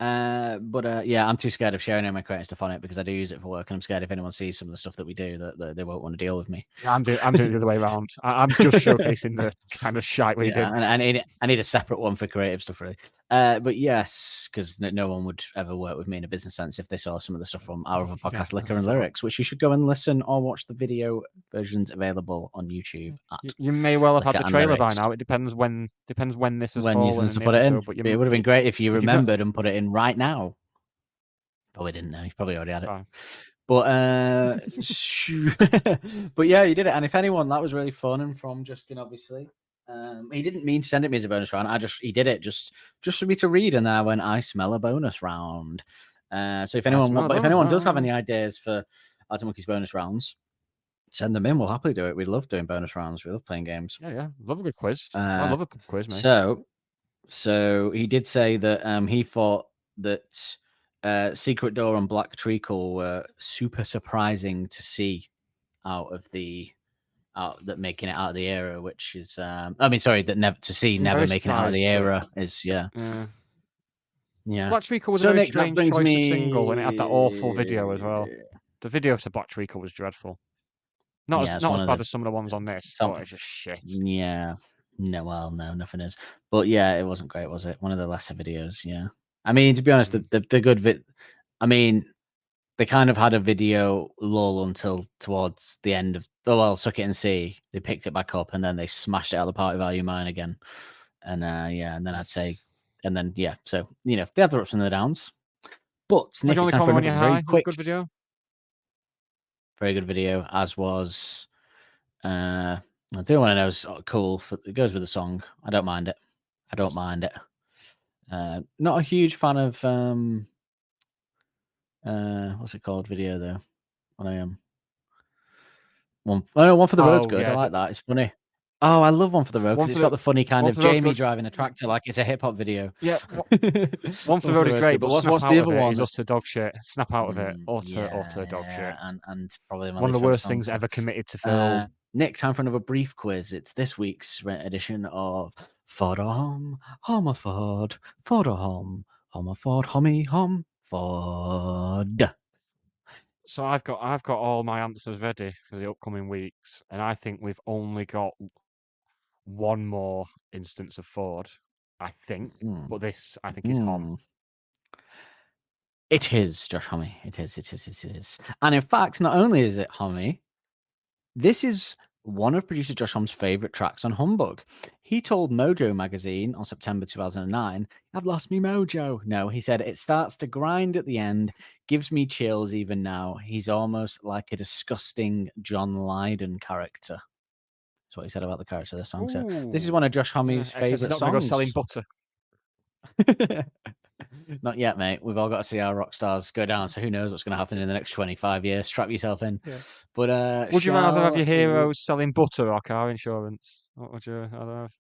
But I'm too scared of sharing my creative stuff on it because I do use it for work, and I'm scared if anyone sees some of the stuff that we do that they won't want to deal with me. Yeah, I'm doing it the other way around. I'm just showcasing the kind of shite we do. And I need a separate one for creative stuff, really. But yes, because no one would ever work with me in a business sense if they saw some of the stuff from our other podcast, Liquor and Lyrics, which you should go and listen or watch the video versions available on YouTube. You may well have had the trailer by now. It depends when this was when you to put it in. But it would have been great if you remembered and put it in right now. Probably didn't know. You probably already had it. But but yeah, you did it. And if anyone, that was really fun and from Justin, obviously. He didn't mean to send it me as a bonus round. He did it just for me to read. And I went, I smell a bonus round. So if anyone does have any ideas for Arctic Monkeys bonus rounds, send them in. We'll happily do it. We love doing bonus rounds. We love playing games. Yeah. Love a good quiz. I love a good quiz, mate. So he did say that he thought that Secret Door and Black Treacle were super surprising to see that making it out of the era, which is never making it out of the era is yeah. Black Treacle was a very strange choice of single, and it had that awful video as well. The video to Black Treacle was dreadful. Not as bad as some of the ones on this, but it's just shit. Yeah. No, nothing is. But yeah, it wasn't great, was it? One of the lesser videos, yeah. I mean, to be honest, the good they kind of had a video lull until towards the end of Suck It and See. They picked it back up and then they smashed it out of the party value mine again. And so they have the ups and the downs. But Nick, it's time for another very quick good video. Very good video, as was I do want to know is cool. It goes with the song. I don't mind it. Not a huge fan of what's it called? Video though. I am. One for the road's good. I like that. It's funny. Oh, I love One for the Road because it's got the funny kind of Jamie driving a tractor like it's a hip hop video. Yeah. One for the Road is great, but what's the other one? Is utter dog shit. Snap out of it. Utter dog shit. And probably one of the worst things ever committed to film. Nick, time for another brief quiz. It's this week's edition of Fodom, Homofod, Fodom, Homofod, Homie, Hom, Fod. So I've got all my answers ready for the upcoming weeks, and I think we've only got one more instance of Ford, I think. But this, I think, is Hom. It is, Josh Homme. It is. And in fact, not only is it Homme, this is one of producer Josh Homme's favourite tracks on Humbug. He told Mojo magazine on September 2009, "I've lost me mojo." No, he said, "It starts to grind at the end, gives me chills even now. He's almost like a disgusting John Lydon character." That's what he said about the character of the song. Ooh. So this is one of Josh Homme's favourite songs. Not going to go selling butter. Not yet, mate. We've all got to see our rock stars go down. So who knows what's going to happen in the next 25 years? Strap yourself in. Yeah. But would you rather have your heroes selling butter or car insurance? What would you rather have?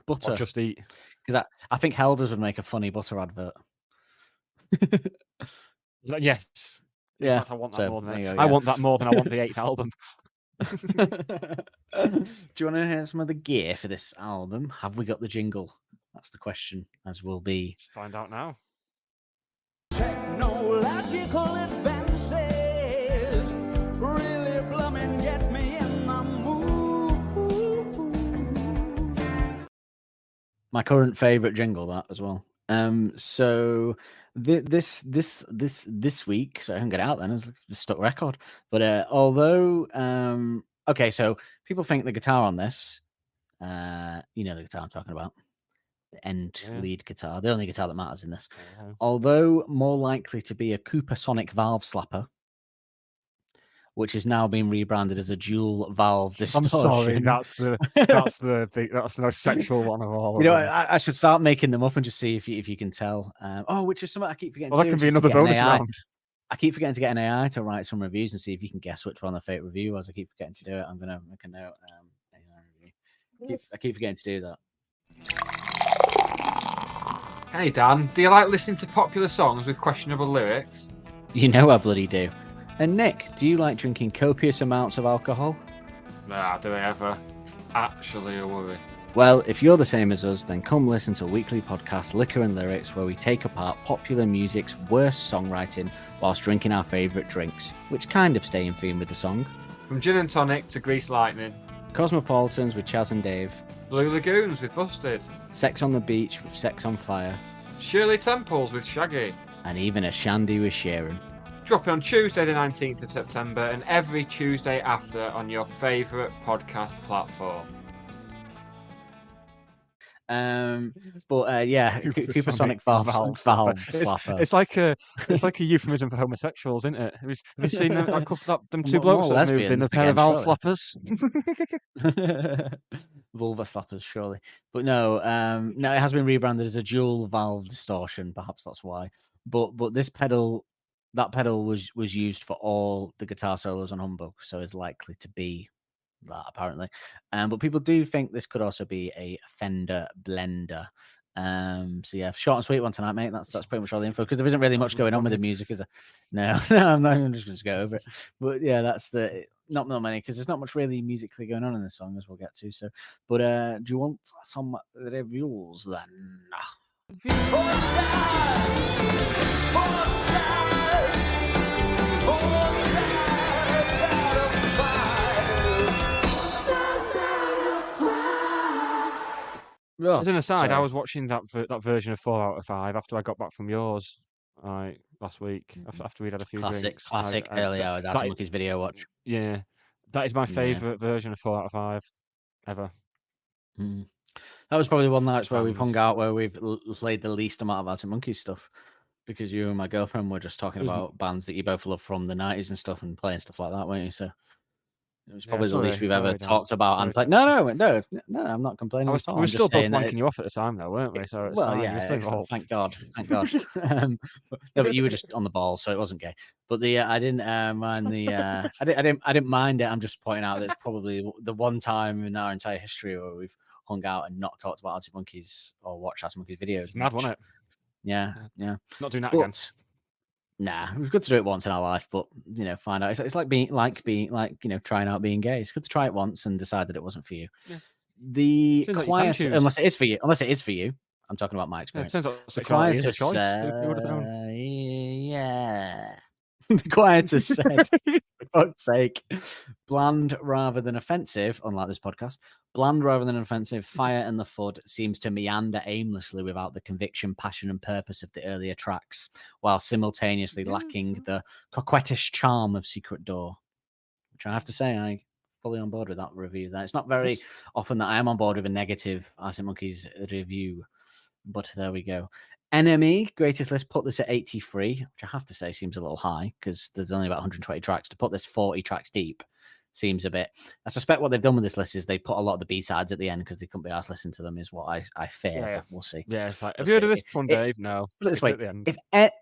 Butter. Or just eat? Because I think Helders would make a funny butter advert. Yes. Yeah. Fact, I want that more than I want that more than I want the 8th album. Do you want to hear some of the gear for this album? Have we got the jingle? That's the question, as will be. Let's find out now. Technological advances really blooming get me in the mood. My current favourite jingle, that as well. So this week, so I can get it out then. It's a stuck record. But although okay, so people think the guitar on this, the guitar I'm talking about. End lead guitar, the only guitar that matters in this. Although more likely to be a Cooper Sonic valve slapper, which is now being rebranded as a dual valve distortion. I'm sorry, that's the most sexual one of all. I should start making them up and just see if you can tell. Which is something I keep forgetting. Well, that can be another bonus round. I keep forgetting to get an AI to write some reviews and see if you can guess which one the fake review was. I keep forgetting to do it. I'm gonna make a note. I keep forgetting to do that. Hey Dan, do you like listening to popular songs with questionable lyrics? You know I bloody do. And Nick, do you like drinking copious amounts of alcohol? Nah, do I ever? Actually a worry. Well, if you're the same as us, then come listen to a weekly podcast, Liquor and Lyrics, where we take apart popular music's worst songwriting whilst drinking our favourite drinks, which kind of stay in theme with the song. From Gin and Tonic to Grease Lightning. Cosmopolitans with Chaz and Dave. Blue Lagoons with Busted. Sex on the Beach with Sex on Fire. Shirley Temples with Shaggy. And even a Shandy with Sharon. Dropping on Tuesday the 19th of September and every Tuesday after on your favourite podcast platform. Cooper Sonic valve slapper. It's like a euphemism for homosexuals, isn't it? Have you seen them two blokes that moved in a pair of valve slappers? Vulva slappers, surely. But no, no, it has been rebranded as a dual valve distortion. Perhaps that's why. But this pedal, that pedal was used for all the guitar solos on Humbug, so is likely to be that apparently. But people do think this could also be a Fender blender. So yeah, short and sweet one tonight, mate. That's pretty much all the info because there isn't really much going on with the music, is there? No, no, I'm just going to go over it. But yeah, that's the not many because there's not much really musically going on in this song as we'll get to. So, but do you want some reviews then? As an aside, I sorry. was watching that version of 4 out of 5 after I got back from yours last week after we'd had a few drinks. Classic early hours Arctic Monkeys video watch. Yeah, that is my favourite version of 4 out of 5 ever. That was probably one night where we've hung out where we've played the least amount of Arctic Monkeys stuff because you and my girlfriend were just talking about bands that you both love from the 90s and stuff and playing stuff like that, weren't you? So it was probably the least we've ever talked about and played. No, I'm not complaining at all. We were still both wanking you off at the time, though, weren't we? So well, yeah, thank God. No, but you were just on the ball, so it wasn't gay. But I didn't mind the. I didn't mind it. I'm just pointing out that it's probably the one time in our entire history where we've hung out and not talked about Arctic Monkeys or watched Arctic Monkeys videos. Mad, wasn't it? Yeah. Not doing that again. Nah, it was good to do it once in our life, but find out. It's like being trying out being gay. It's good to try it once and decide that it wasn't for you. Yeah. The quiet, unless it is for you. I'm talking about my experience. Yeah, it turns out sexuality is a choice. Yeah. The quietus said, for fuck's sake, bland rather than offensive, unlike this podcast, bland rather than offensive, Fire and the Thud seems to meander aimlessly without the conviction, passion, and purpose of the earlier tracks, while simultaneously lacking the coquettish charm of Secret Door. Which I have to say, I'm fully on board with that review. It's not very often that I am on board with a negative Arctic Monkeys review, but there we go. NME Greatest List put this at 83, which I have to say seems a little high because there's only about 120 tracks. To put this 40 tracks deep seems a bit. I suspect what they've done with this list is they put a lot of the B-sides at the end because they couldn't be asked to listen to them, is what I fear. Yeah. But we'll see. Yeah, it's like, have you heard of this one, Dave? No. Put it this way: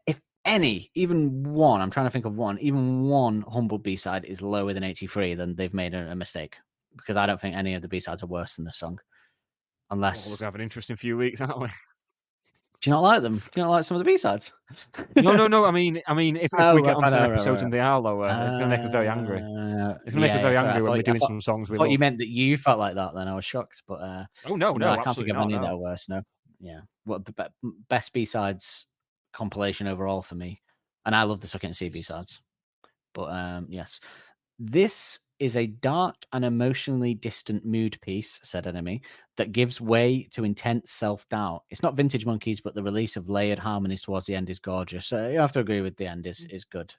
if any, even one, I'm trying to think of one, even one humble B-side is lower than 83, then they've made a mistake because I don't think any of the B-sides are worse than this song. Unless we're going to have an interesting few weeks, aren't we? Do you not like them? Do you not like some of the B-sides? No. I mean, if we get onto an episode and they are lower, it's going to make us very angry. It's going to make us very angry when we're doing some songs we love. You meant that you felt like that, then I was shocked. But no, I can't think of any that are worse. No, yeah. What best B-sides compilation overall for me, and I love the Suck It and See B-sides. But yes, this is a dark and emotionally distant mood piece, said Enemy, that gives way to intense self-doubt. It's not vintage Monkeys, but the release of layered harmonies towards the end is gorgeous. So you have to agree with the end is good.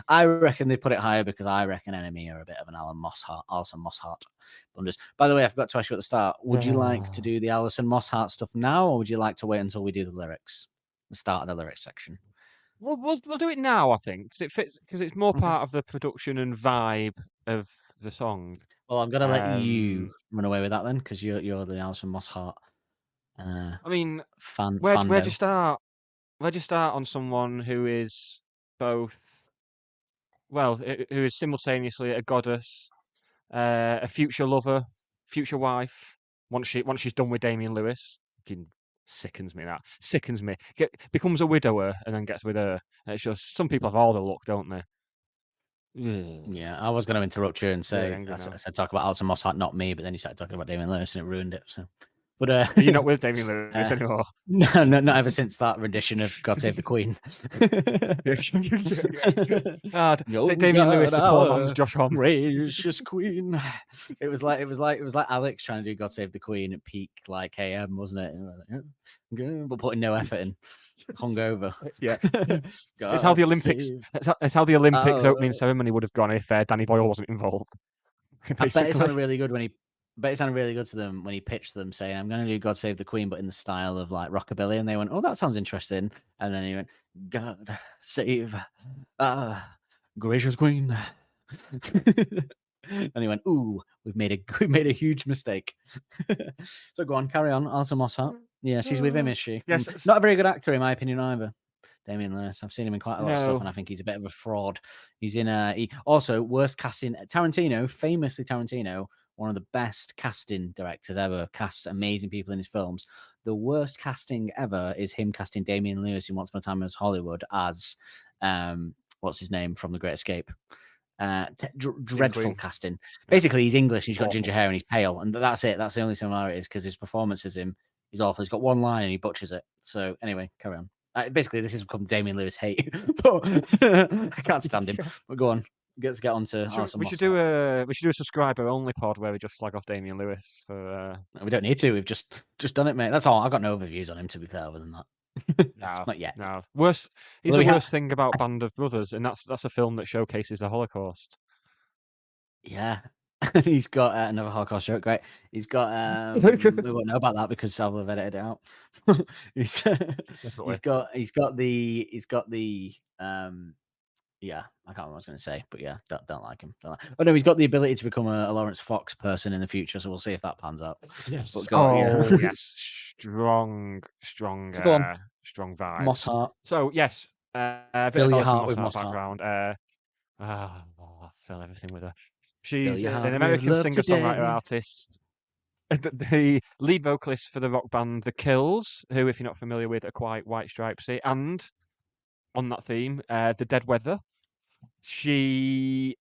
I reckon they put it higher because I reckon Enemy are a bit of an Alison Mosshart wonders. By the way, I forgot to ask you at the start, would you like to do the Alison Mosshart stuff now, or would you like to wait until we do the lyrics, the start of the lyrics section? We'll do it now, I think, because it fits, because it's more part of the production and vibe of the song. Well, I'm gonna let you run away with that then, because you're the Alison Mosshart. I mean, where'd you start? Where'd you start on someone who is both, well, who is simultaneously a goddess, a future lover, future wife? Once she's done with Damian Lewis, sickens me. Becomes a widower and then gets with her. It's just some people have all the luck, don't they? Yeah, I was going to interrupt you and say I said talk about Alison Mosshart, not me, but then you started talking about Damian Lewis and it ruined it. So, but are you not with Damian Lewis anymore? No, not ever since that rendition of "God Save the Queen." Damian Lewis, the poor man's Josh Homme. Gracious Queen. It was like Alex trying to do "God Save the Queen" at peak like AM, wasn't it? But putting no effort in, hungover. Yeah, it's how the Olympics. It's how the Olympics opening ceremony would have gone if Danny Boyle wasn't involved. I bet it sounded really good when he. But it sounded really good to them when he pitched them, saying, "I'm going to do God Save the Queen, but in the style of like rockabilly." And they went, "Oh, that sounds interesting." And then he went, "God save, gracious Queen." And he went, "Ooh, we made a huge mistake." So go on, carry on. Alison Mosshart. Yeah, she's with him, is she? Yes. Not a very good actor, in my opinion, either. Damien Lewis. I've seen him in quite a lot of stuff, No. and I think he's a bit of a fraud. He's in also worst casting. Famously Tarantino, one of the best casting directors ever, casts amazing people in his films. The worst casting ever is him casting Damien Lewis in Once Upon a Time in Hollywood as what's his name from The Great Escape. Dreadful Queen. casting. Basically, he's English, he's got Awful. ginger hair, and he's pale, and that's it. That's the only similarity, is because his performance as him is awful. He's got one line and he butchers it. So anyway, carry on. Basically, this has become Damien Lewis hate, but I can't stand him. But go on, let's get on to Alison We should Mosshart. do a subscriber only pod where we just slag off Damien Lewis for. We don't need to. We've just done it, mate. That's all. I've got no reviews on him, to be fair. Other than that, No, not yet. No, worst. He's Well, the we worst thing about Band of Brothers, and that's a film that showcases the Holocaust. Yeah. He's got another Holocaust joke. Great. He's got. We won't know about that because I'll have edited it out. he's got the. Yeah, I can't remember what I was going to say, but yeah, don't like him. Oh no, he's got the ability to become a Lawrence Fox person in the future, so we'll see if that pans out. Yes. But yes. Strong So go on. strong vibes. Mosshart. So yes, a bit Fill of your Alison heart with Mosshart Mosshart. background. I'll fill everything with her. Fill She's your heart an with American love singer-songwriter today. artist. The lead vocalist for the rock band The Kills, who, if you're not familiar with, are quite White Stripesy, and on that theme, The Dead Weather. She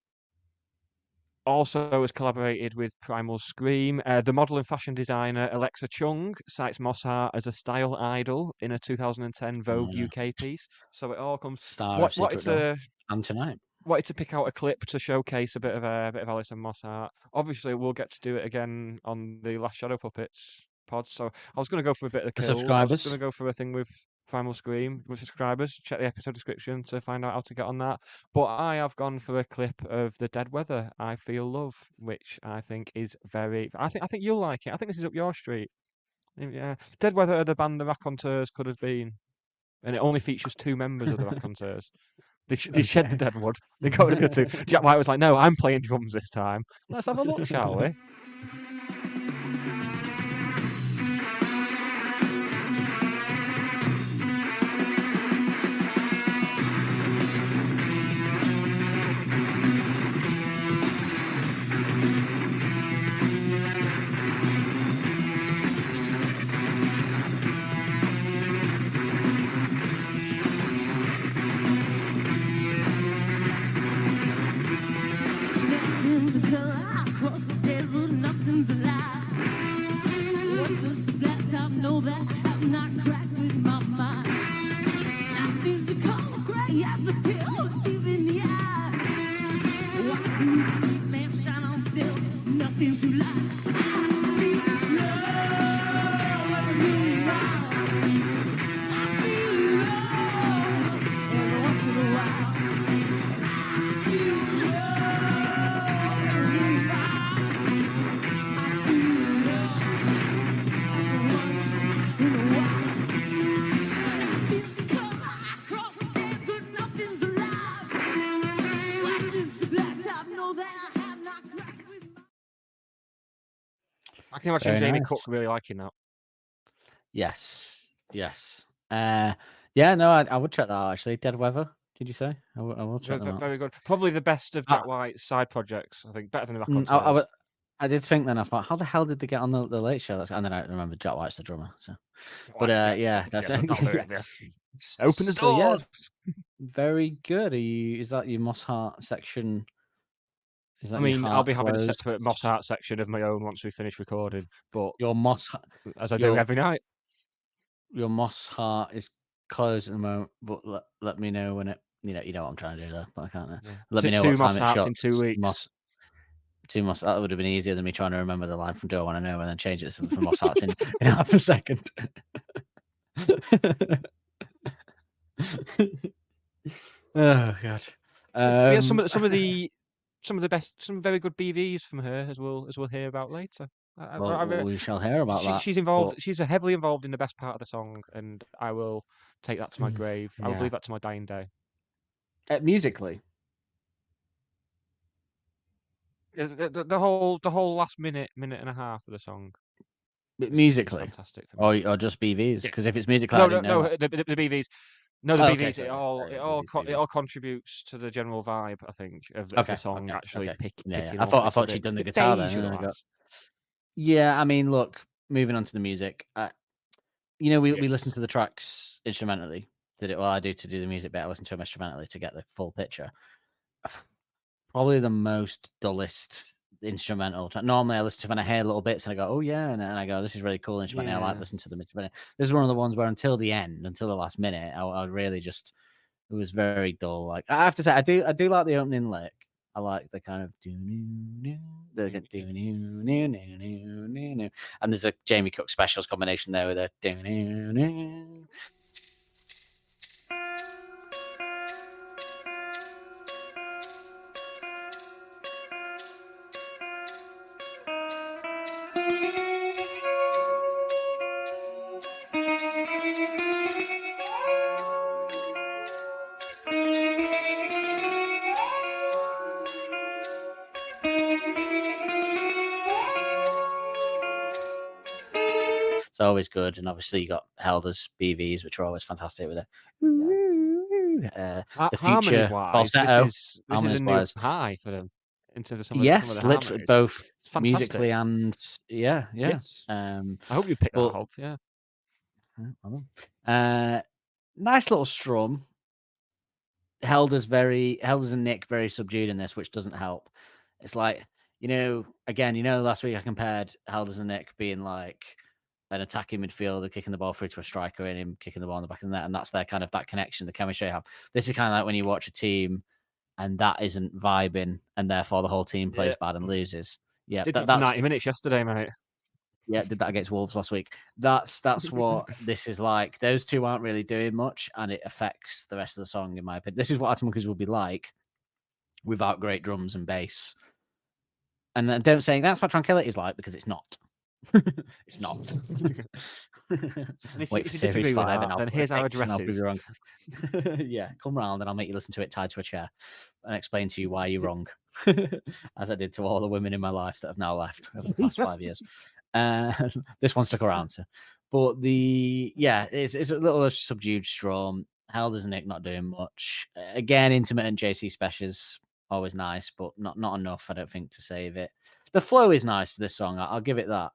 also has collaborated with Primal Scream. The model and fashion designer Alexa Chung cites Mosshart as a style idol in a 2010 Vogue UK piece. So it all comes. Star of Secret Door. And tonight. Wanted to pick out a clip to showcase a bit of Alison Mosshart. Obviously, we'll get to do it again on the Last Shadow Puppets pod. So I was going to go for a bit of the Kills. Subscribers. I was going to go for a thing with Primal Scream with subscribers. Check the episode description to find out how to get on that. But I have gone for a clip of The Dead Weather, I Feel Love, which I think is very. I think you'll like it. I think this is up your street. Yeah, Dead Weather are the band the Raconteurs could have been, and it only features 2 members of the Raconteurs. They shed the dead wood. They got rid of 2. Jack White was like, "No, I'm playing drums this time. Let's have a look, shall we?" Nothing's a color across the desert, nothing's alive. What does the blacktop know that I have not cracked with my mind? Nothing's a color gray as a pill deep in the eye. Why do the street lamp shine on still? Nothing to light. I feel love every round. I feel love every once in a while. I feel love every round. I feel love every once in a while. Nothing's the color across the desert, nothing's alive. Why does the blacktop know that I have not cracked with my... I can imagine Very Jamie nice. Cook really liking that. Yes. Yeah, no, I would check that out, actually. Dead Weather, did you say? I will check that out. Very good. Probably the best of Jack White's side projects. I think better than the Raconteurs. I did think then, I thought, how the hell did they get on the Late Show? And then I remembered Jack White's the drummer. So, but yeah, that's it. that'll do it, yeah. Open the So, yeah, doors. very good. Is that your Mosshart section? Is that I mean, your I'll heart be having a closed? separate Mosshart section of my own once we finish recording, but Your as I do your- every night. your Mosshart is closed at the moment, but let me know when it. You know what I'm trying to do there, but I can't. Yeah. Let me know Two what time it Mossharts shuts. in 2 weeks. Two Moss. That would have been easier than me trying to remember the line from Do I Want to Know and then change it from Mosshart in half a second. Oh god. Yeah, some of the best, some very good BVs from her as we'll hear about later. We shall hear about that. She's involved. but- She's heavily involved in the best part of the song, and I will take that to my grave. I will Yeah. believe that to my dying day. Musically, The whole last minute and a half of the song. Musically, fantastic for me. or just BVs? Because if it's musically, no, I didn't know that. the BVs. No, the Oh, BVs. okay, sorry, It all contributes to the general vibe. I think of the song actually picking I up. thought she'd done the guitar then. And I got, yeah, I mean, look, moving on to the music. We listen to the tracks instrumentally. I do to do the music bit. I listen to them instrumentally to get the full picture. Probably the most dullest instrumental. Normally, I listen to when I hear little bits and I go, "Oh yeah," and I go, "This is really cool instrumental." I like listening to them instrumental. This is one of the ones where until the end, until the last minute, I really just it was very dull. Like I have to say, I do like the opening lick. I like the kind of and there's a Jamie Cook Specials combination there with a It's always good, and obviously you got Helder's BVs, which are always fantastic with it. The future falsetto. This is a new high for them in terms of some of the literally both musically and Yes. I hope you pick that up. Yeah. Nice little strum. Helder's and Nick very subdued in this, which doesn't help. It's like, last week I compared Helder's and Nick being like an attacking midfielder kicking the ball through to a striker and him kicking the ball in the back of the net, and that's their kind of that connection, the chemistry they have. This is kind of like when you watch a team and that isn't vibing, and therefore the whole team plays bad and loses. Yeah, that's 90 minutes yesterday, mate. Yeah, did that against Wolves last week. That's what this is like. Those two aren't really doing much, and it affects the rest of the song, in my opinion. This is what Arctic will be like without great drums and bass. And then don't say that's what Tranquility is like, because it's not. It's not. Wait for Series 5 and then here's our addresses. Wrong. Yeah, come round and I'll make you listen to it tied to a chair and explain to you why you're wrong, as I did to all the women in my life that have now left over the past 5 years. This one stuck around. But it's a little subdued strum. Helder's Nick not doing much. Again, intermittent JC Specials, always nice, but not enough, I don't think, to save it. The flow is nice to this song. I'll give it that.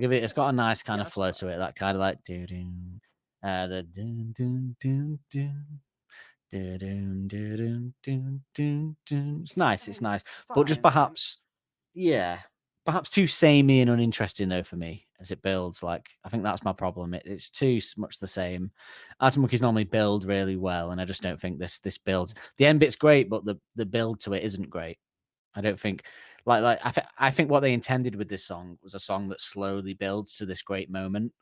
It's got a nice kind of flow to it, that kind of like the it's nice, but just perhaps too samey and uninteresting though for me as it builds. Like I think that's my problem. It's too much the same. Arctic Monkeys normally build really well, and I just don't think this builds. The end bit's great, but the build to it isn't great. I don't think I think what they intended with this song was a song that slowly builds to this great moment,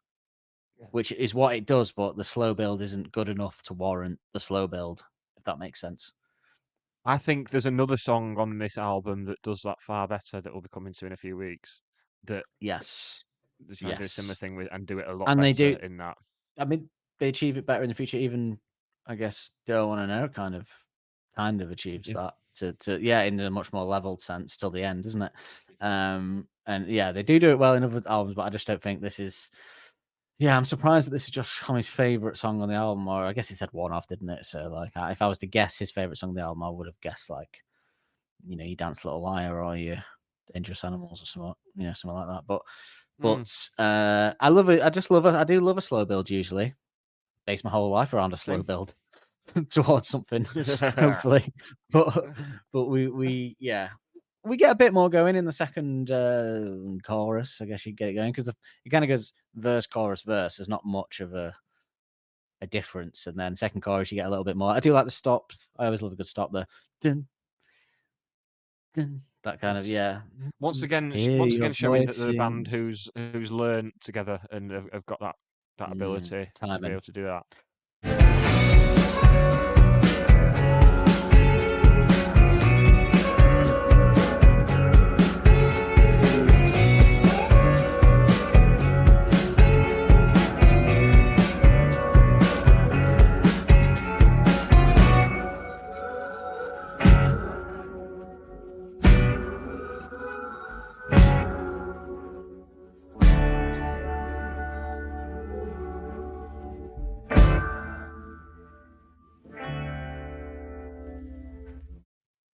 which is what it does, but the slow build isn't good enough to warrant the slow build, if that makes sense. I think there's another song on this album that does that far better that we'll be coming to in a few weeks. That do a similar thing with and do it a lot and better they do in that. I mean, they achieve it better in the future. Even I guess Don't Wanna Know kind of achieves that to in a much more leveled sense till the end, isn't it? And they do it well in other albums, but I just don't think this is. Yeah, I'm surprised that this is Josh Homme's favorite song on the album, or I guess he said one off, didn't it? So like, if I was to guess his favorite song on the album, I would have guessed like, You Dance Little Liar or You Dangerous Animals or something, something like that. But I love it. I do love a slow build usually. based my whole life around a slow build towards something, hopefully. But we get a bit more going in the second chorus. I guess you get it going because it kind of goes verse, chorus, verse. There's not much of a difference, and then second chorus you get a little bit more. I do like the stop. I always love a good stop there. Dun, dun, that kind of Once again showing that they're a band who's learned together and have got that ability to be able to do that.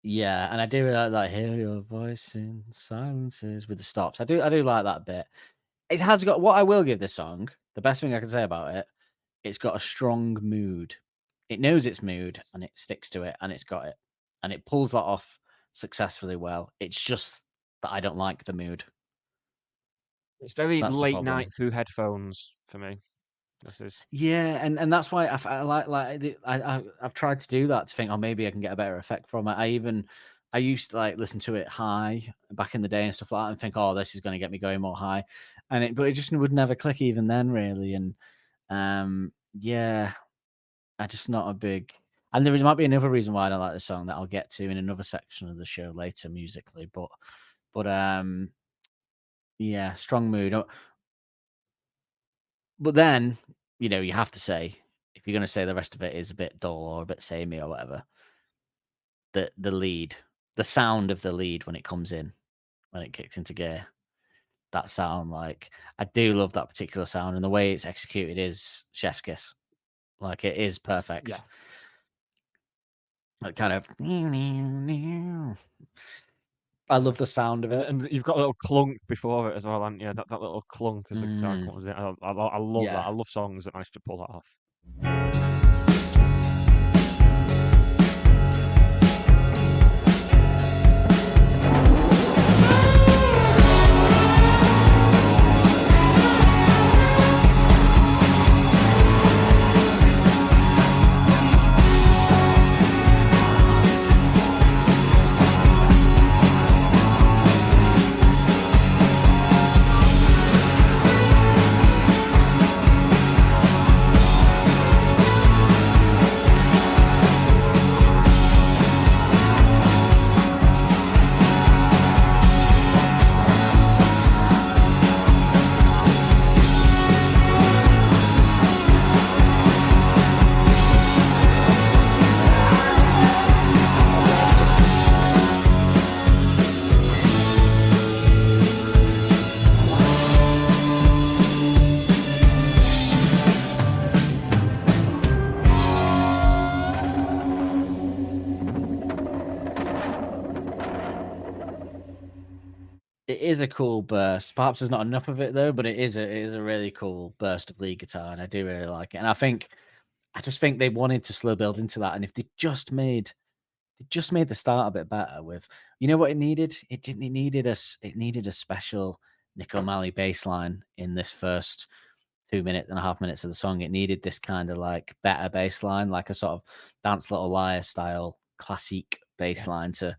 Yeah, and I do really like hear your voice in silences with the stops. I do like that bit. It has got what I will give this song. The best thing I can say about it, it's got a strong mood. It knows its mood and it sticks to it and it's got it. And it pulls that off successfully well. It's just that I don't like the mood. It's very That's the late problem. night through headphones for me. This is Yeah, and that's why I've tried to do that to think, oh, maybe I can get a better effect from it. I used to like listen to it high back in the day and stuff like that, and think, oh, this is going to get me going more high, but it just would never click even then, really. And yeah, I just not a big. And there might be another reason why I don't like the song that I'll get to in another section of the show later musically, but yeah, strong mood. But then, you have to say, if you're going to say the rest of it is a bit dull or a bit samey or whatever, the lead, the sound of the lead when it comes in, when it kicks into gear, that sound, like, I do love that particular sound, and the way it's executed is chef's kiss. Like, it is perfect. Yeah. That kind of... I love the sound of it. And you've got a little clunk before it as well, haven't you? That little clunk as the guitar comes in. I love that. I love songs that manage to pull that off. It is a cool burst. Perhaps there's not enough of it though, but it is a really cool burst of lead guitar, and I do really like it. And I just think they wanted to slow build into that, and if they just made the start a bit better with, what it needed? It needed a special Nick O'Malley bass line in this first 2.5 minutes of the song. It needed this kind of like better bass line, like a sort of Dance Little Liar style classic bass line to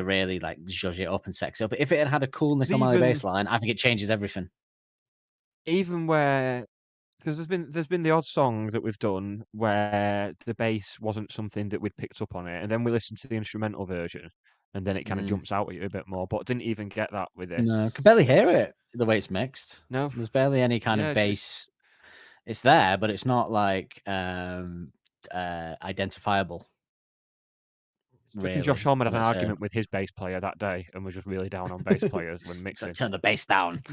really like zhuzh it up and sex it up. But if it had a cool Nick O'Malley bass line, I think it changes everything. Even where, because there's been the odd song that we've done where the bass wasn't something that we'd picked up on it, and then we listened to the instrumental version, and then it kind of jumps out at you a bit more. But didn't even get that with this. No, could barely hear it the way it's mixed. No, there's barely any kind of bass. It's there, but it's not like identifiable. Really, Josh Homme had an argument with his bass player that day, and was just really down on bass players when mixing. Turn the bass down.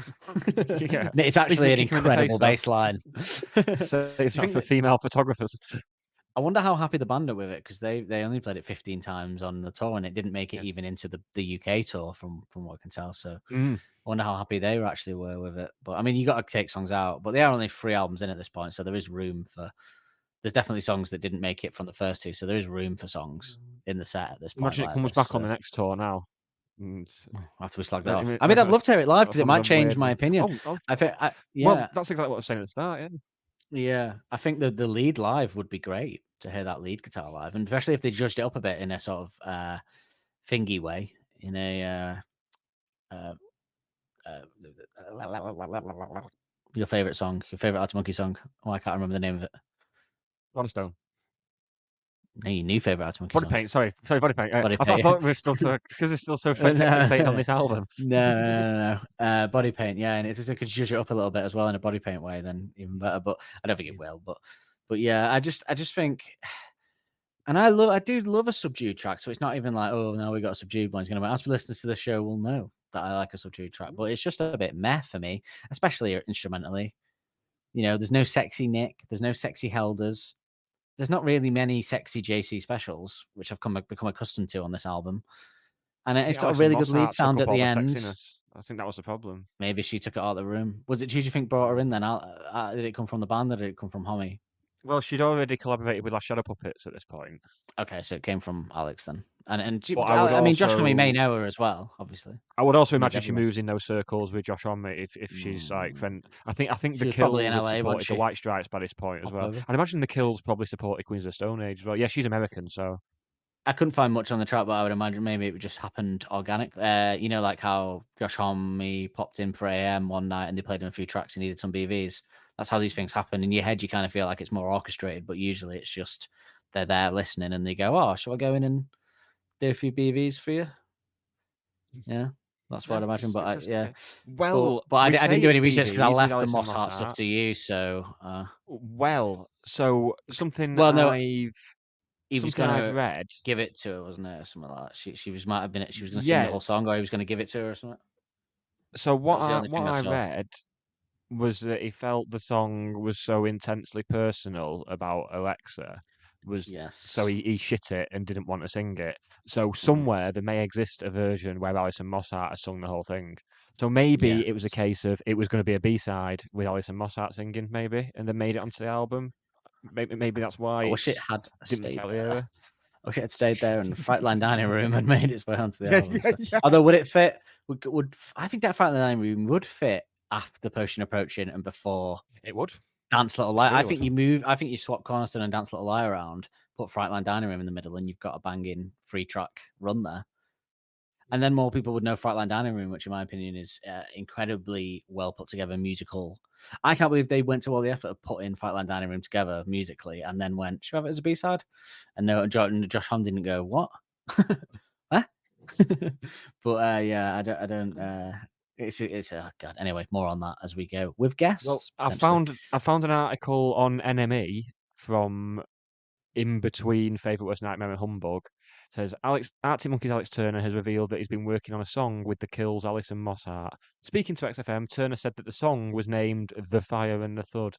Yeah, it's actually an incredible bass line. So it's not for female photographers. I wonder how happy the band are with it, because they only played it 15 times on the tour, and it didn't make it even into the UK tour from what I can tell. So I wonder how happy they actually were with it. But I mean, you got to take songs out, but they are only 3 albums in at this point, so there is room for. There's definitely songs that didn't make it from the first 2, so there is room for songs in the set at this point. Imagine it comes back on the next tour now. After we slagged it off. I mean, I'd love to hear it live, because it might change my opinion. I think, Well, that's exactly what I was saying at the start. Yeah, I think the lead live would be great to hear that lead guitar live, and especially if they judged it up a bit in a sort of thingy way, in a your favorite song, your favorite Arctic Monkey song. Oh, I can't remember the name of it. Cornerstone. No, your new favorite Arctic Monkey Body song. Paint. Sorry, Body Paint. Body I Paint. thought we were still because it's still so fixated on this album. No. Body Paint. Yeah, and if it could judge it up a little bit as well in a Body Paint way, then even better. But I don't think it will. But yeah, I just think. And I do love a subdued track, so it's not even like, oh no, we got a subdued one. It's gonna. As listeners to the show will know that I like a subdued track, but it's just a bit meh for me, especially instrumentally. You know, there's no sexy Nick, there's no sexy Helders, there's not really many sexy JC specials, which I've become accustomed to on this album, and it's got a really good lead sound at the end. I think that was the problem. Maybe she took it out of the room. Was it? Who do you think brought her in then? Did it come from the band, or did it come from Homie? Well, she'd already collaborated with Last Shadow Puppets at this point. Okay, so it came from Alex then. And I mean, Josh Homme may know her as well, obviously. I would also imagine she moves in those circles with Josh Homme if she's like friend. I think the Kills in LA, supported the White Stripes by this point as well. I'd imagine the Kills probably supported Queens of the Stone Age as well. Yeah, she's American, so. I couldn't find much on the track, but I would imagine maybe it just happened organic. You know, like how Josh Homme popped in for AM one night and they played him a few tracks and needed some BVs. That's how these things happen. In your head, you kind of feel like it's more orchestrated, but usually it's just they're there listening and they go, "Oh, shall I go in and do a few BVs for you?" Yeah, that's what I'd imagine. But well, but I didn't do any research because I left the Moss Heart stuff to you. So, something. Well, no, he was going to give it to her, wasn't it, or something like that? She might have been. She was going to sing the whole song, or he was going to give it to her, or something. So what I read was that he felt the song was so intensely personal about Alexa, so he shit it and didn't want to sing it. So somewhere there may exist a version where Alison Mosshart has sung the whole thing. So maybe it was a case of it was going to be a B-side with Alison Mosshart singing, maybe, and then made it onto the album. Maybe that's why. I wish it had stayed there. I wish it had stayed there in the Frightline Dining Room and made its way onto the album. Although, would it fit? I think that Frightline Dining Room would fit after Potion Approaching and before it would. Dance Little Lie. I think you swap Cornerstone and Dance Little Lie around, put Frightline Dining Room in the middle, and you've got a banging 3-track run there. And then more people would know Frightline Dining Room, which in my opinion is incredibly well put together musical. I can't believe they went to all the effort of putting Frightline Dining Room together musically and then went, should we have it as a B-side? And no, Josh Homme didn't go, what? Huh? But I don't it's God. Anyway, more on that as we go with guests. Well, I found an article on NME from in between Favourite Worst Nightmare and Humbug. It says Arctic Monkey's Alex Turner has revealed that he's been working on a song with the Kills' Alison Mosshart. Speaking to XFM, Turner said that the song was named The Fire and the Thud.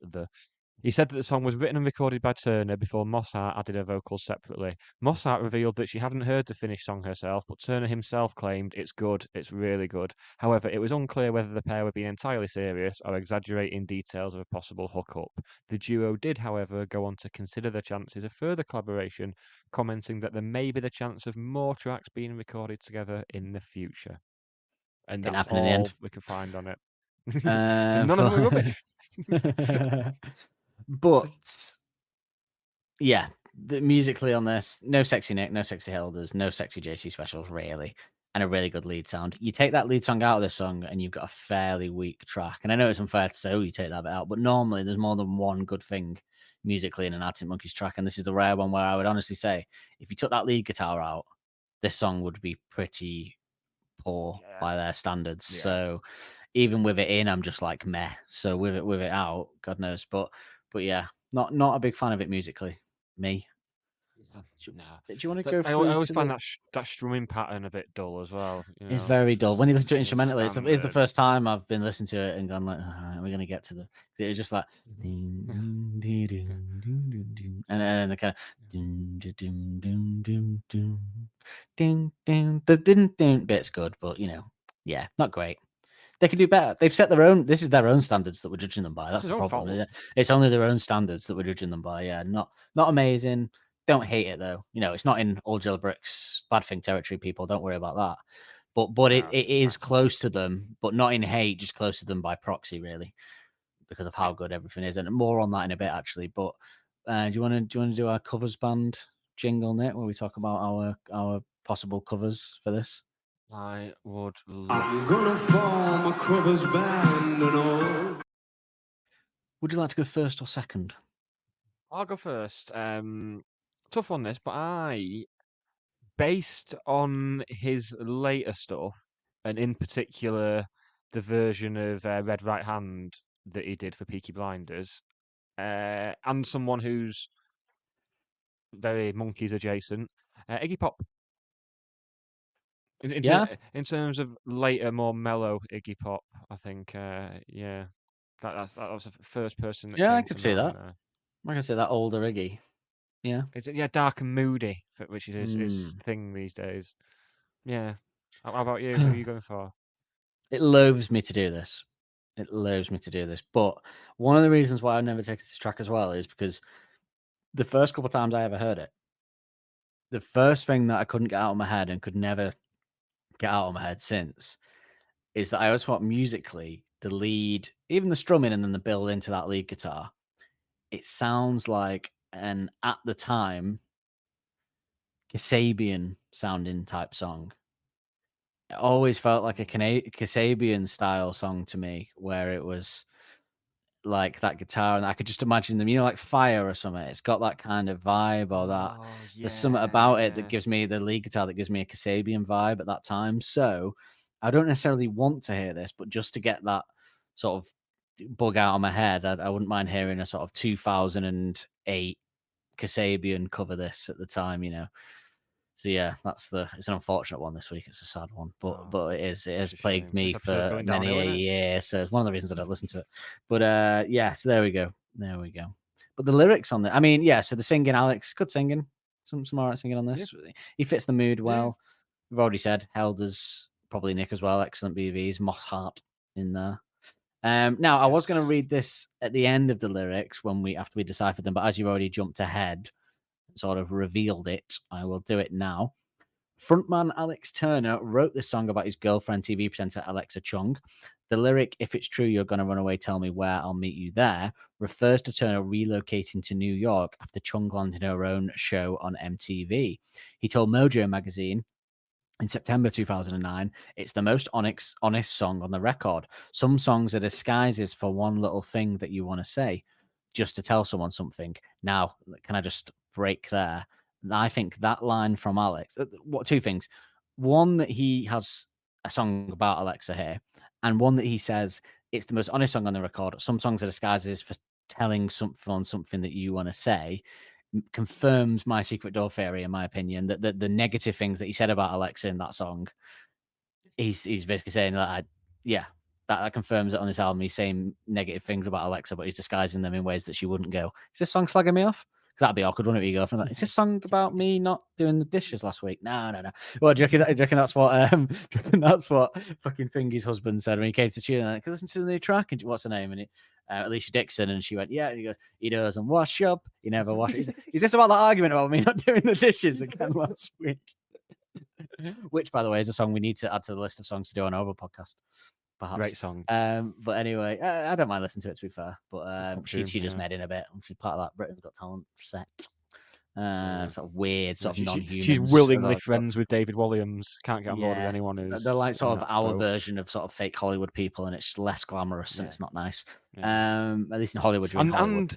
He said that the song was written and recorded by Turner before Mosshart added her vocals separately. Mosshart revealed that she hadn't heard the finished song herself, but Turner himself claimed it's good, it's really good. However, it was unclear whether the pair were being entirely serious or exaggerating details of a possible hookup. The duo did, however, go on to consider the chances of further collaboration, commenting that there may be the chance of more tracks being recorded together in the future. And that's all in the end we can find on it. None of them are rubbish. But yeah, musically on this, no sexy Nick, no sexy Helders, no sexy JC specials really, and a really good lead sound. You take that lead song out of this song and you've got a fairly weak track. And I know it's unfair to say, oh, you take that bit out, but normally there's more than one good thing musically in an Arctic Monkeys track, and this is the rare one where I would honestly say if you took that lead guitar out, this song would be pretty poor by their standards. So even with it in, I'm just like meh. So with it out, God knows. But yeah, not a big fan of it musically. Me. No. Do you want to go I through? always to find the... that strumming pattern a bit dull as well. It's very dull. When you listen to it instrumentally, it's the standard. first time I've been listening to it and gone like, all right, we're gonna get to the. It's just like, and then the kind of the bit's good, but yeah, not great. They could do better. They've set their own. This is their own standards that we're judging them by. That's the problem. Isn't it? It's only their own standards that we're judging them by. Yeah, not amazing. Don't hate it though. It's not in all Jailbrick's bad thing territory. People, don't worry about that. But it is close to them, but not in hate. Just close to them by proxy, really, because of how good everything is. And more on that in a bit, actually. But do you want to do our covers band jingle, Nick, where we talk about our possible covers for this? I would love I'm gonna form a covers band and all. Would you like to go first or second? I'll go first. Tough on this, but based on his later stuff, and in particular the version of Red Right Hand that he did for Peaky Blinders, and someone who's very Monkeys adjacent, Iggy Pop. In terms of later, more mellow Iggy Pop, I think, yeah, that was the first person that came I could to see mind that. there. I could see that older Iggy. Yeah. Dark and moody, which is his thing these days. Yeah. How about you? Who are you going for? It loathes me to do this. But one of the reasons why I've never taken this track as well is because the first couple of times I ever heard it, the first thing that I couldn't get out of my head and could never get out of my head since is that I always thought musically, the lead, even the strumming and then the build into that lead guitar, it sounds like an, at the time, Kasabian sounding type song. It always felt like a Kasabian style song to me, where it was like that guitar, and I could just imagine them, like Fire or something. It's got that kind of vibe, or that there's something about it that gives me the lead guitar that gives me a Kasabian vibe at that time. So I don't necessarily want to hear this, but just to get that sort of bug out of my head, I wouldn't mind hearing a sort of 2008 Kasabian cover this at the time, So yeah, it's an unfortunate one this week. It's a sad one, but it has plagued me for many a year. So it's one of the reasons that I listened to it. But so there we go. But the lyrics on it, I mean, so the singing, Alex, good singing, some alright singing on this. Yeah. He fits the mood well. Yeah. We've already said Helder's probably Nick as well. Excellent BVs, Moss Hart in there. Now I was going to read this at the end of the lyrics after we deciphered them, but as you already jumped ahead, sort of revealed it, I will do it now. Frontman Alex Turner wrote this song about his girlfriend, TV presenter Alexa Chung. The lyric, "If it's true you're going to run away, tell me where, I'll meet you there," refers to Turner relocating to New York after Chung landed her own show on MTV. He told Mojo magazine in September 2009, "It's the most honest song on the record. Some songs are disguises for one little thing that you want to say, just to tell someone something." Now, can I just break there? I think that line from Alex, two things. One, that he has a song about Alexa here, and one that he says it's the most honest song on the record. Some songs are disguises for telling something that you want to say. Confirms my secret door theory, in my opinion, that the negative things that he said about Alexa in that song, he's basically saying that that confirms it on this album. He's saying negative things about Alexa, but he's disguising them in ways that she wouldn't go, "Is this song slagging me off?" Because that'd be awkward, wouldn't it? You go from that. "Is this song about me not doing the dishes last week?" No. Well, do you reckon that's what that's what fucking Fingy's husband said when he came to tune? Like, listen to the new track. And what's her name? And Alicia Dixon, and she went, "Yeah." And he goes, "He doesn't wash up. He never washes." Is this about that argument about me not doing the dishes again last week? Which, by the way, is a song we need to add to the list of songs to do on our podcast. Perhaps. Great song. But anyway, I don't mind listening to it, to be fair. But she just made in a bit. She's part of that Britain's Got Talent set. Sort of weird, sort of non-human. She's willingly friends with David Williams. Can't get on board with anyone who's. They're like sort of our version of sort of fake Hollywood people, and it's less glamorous and it's not nice. At least in Hollywood. And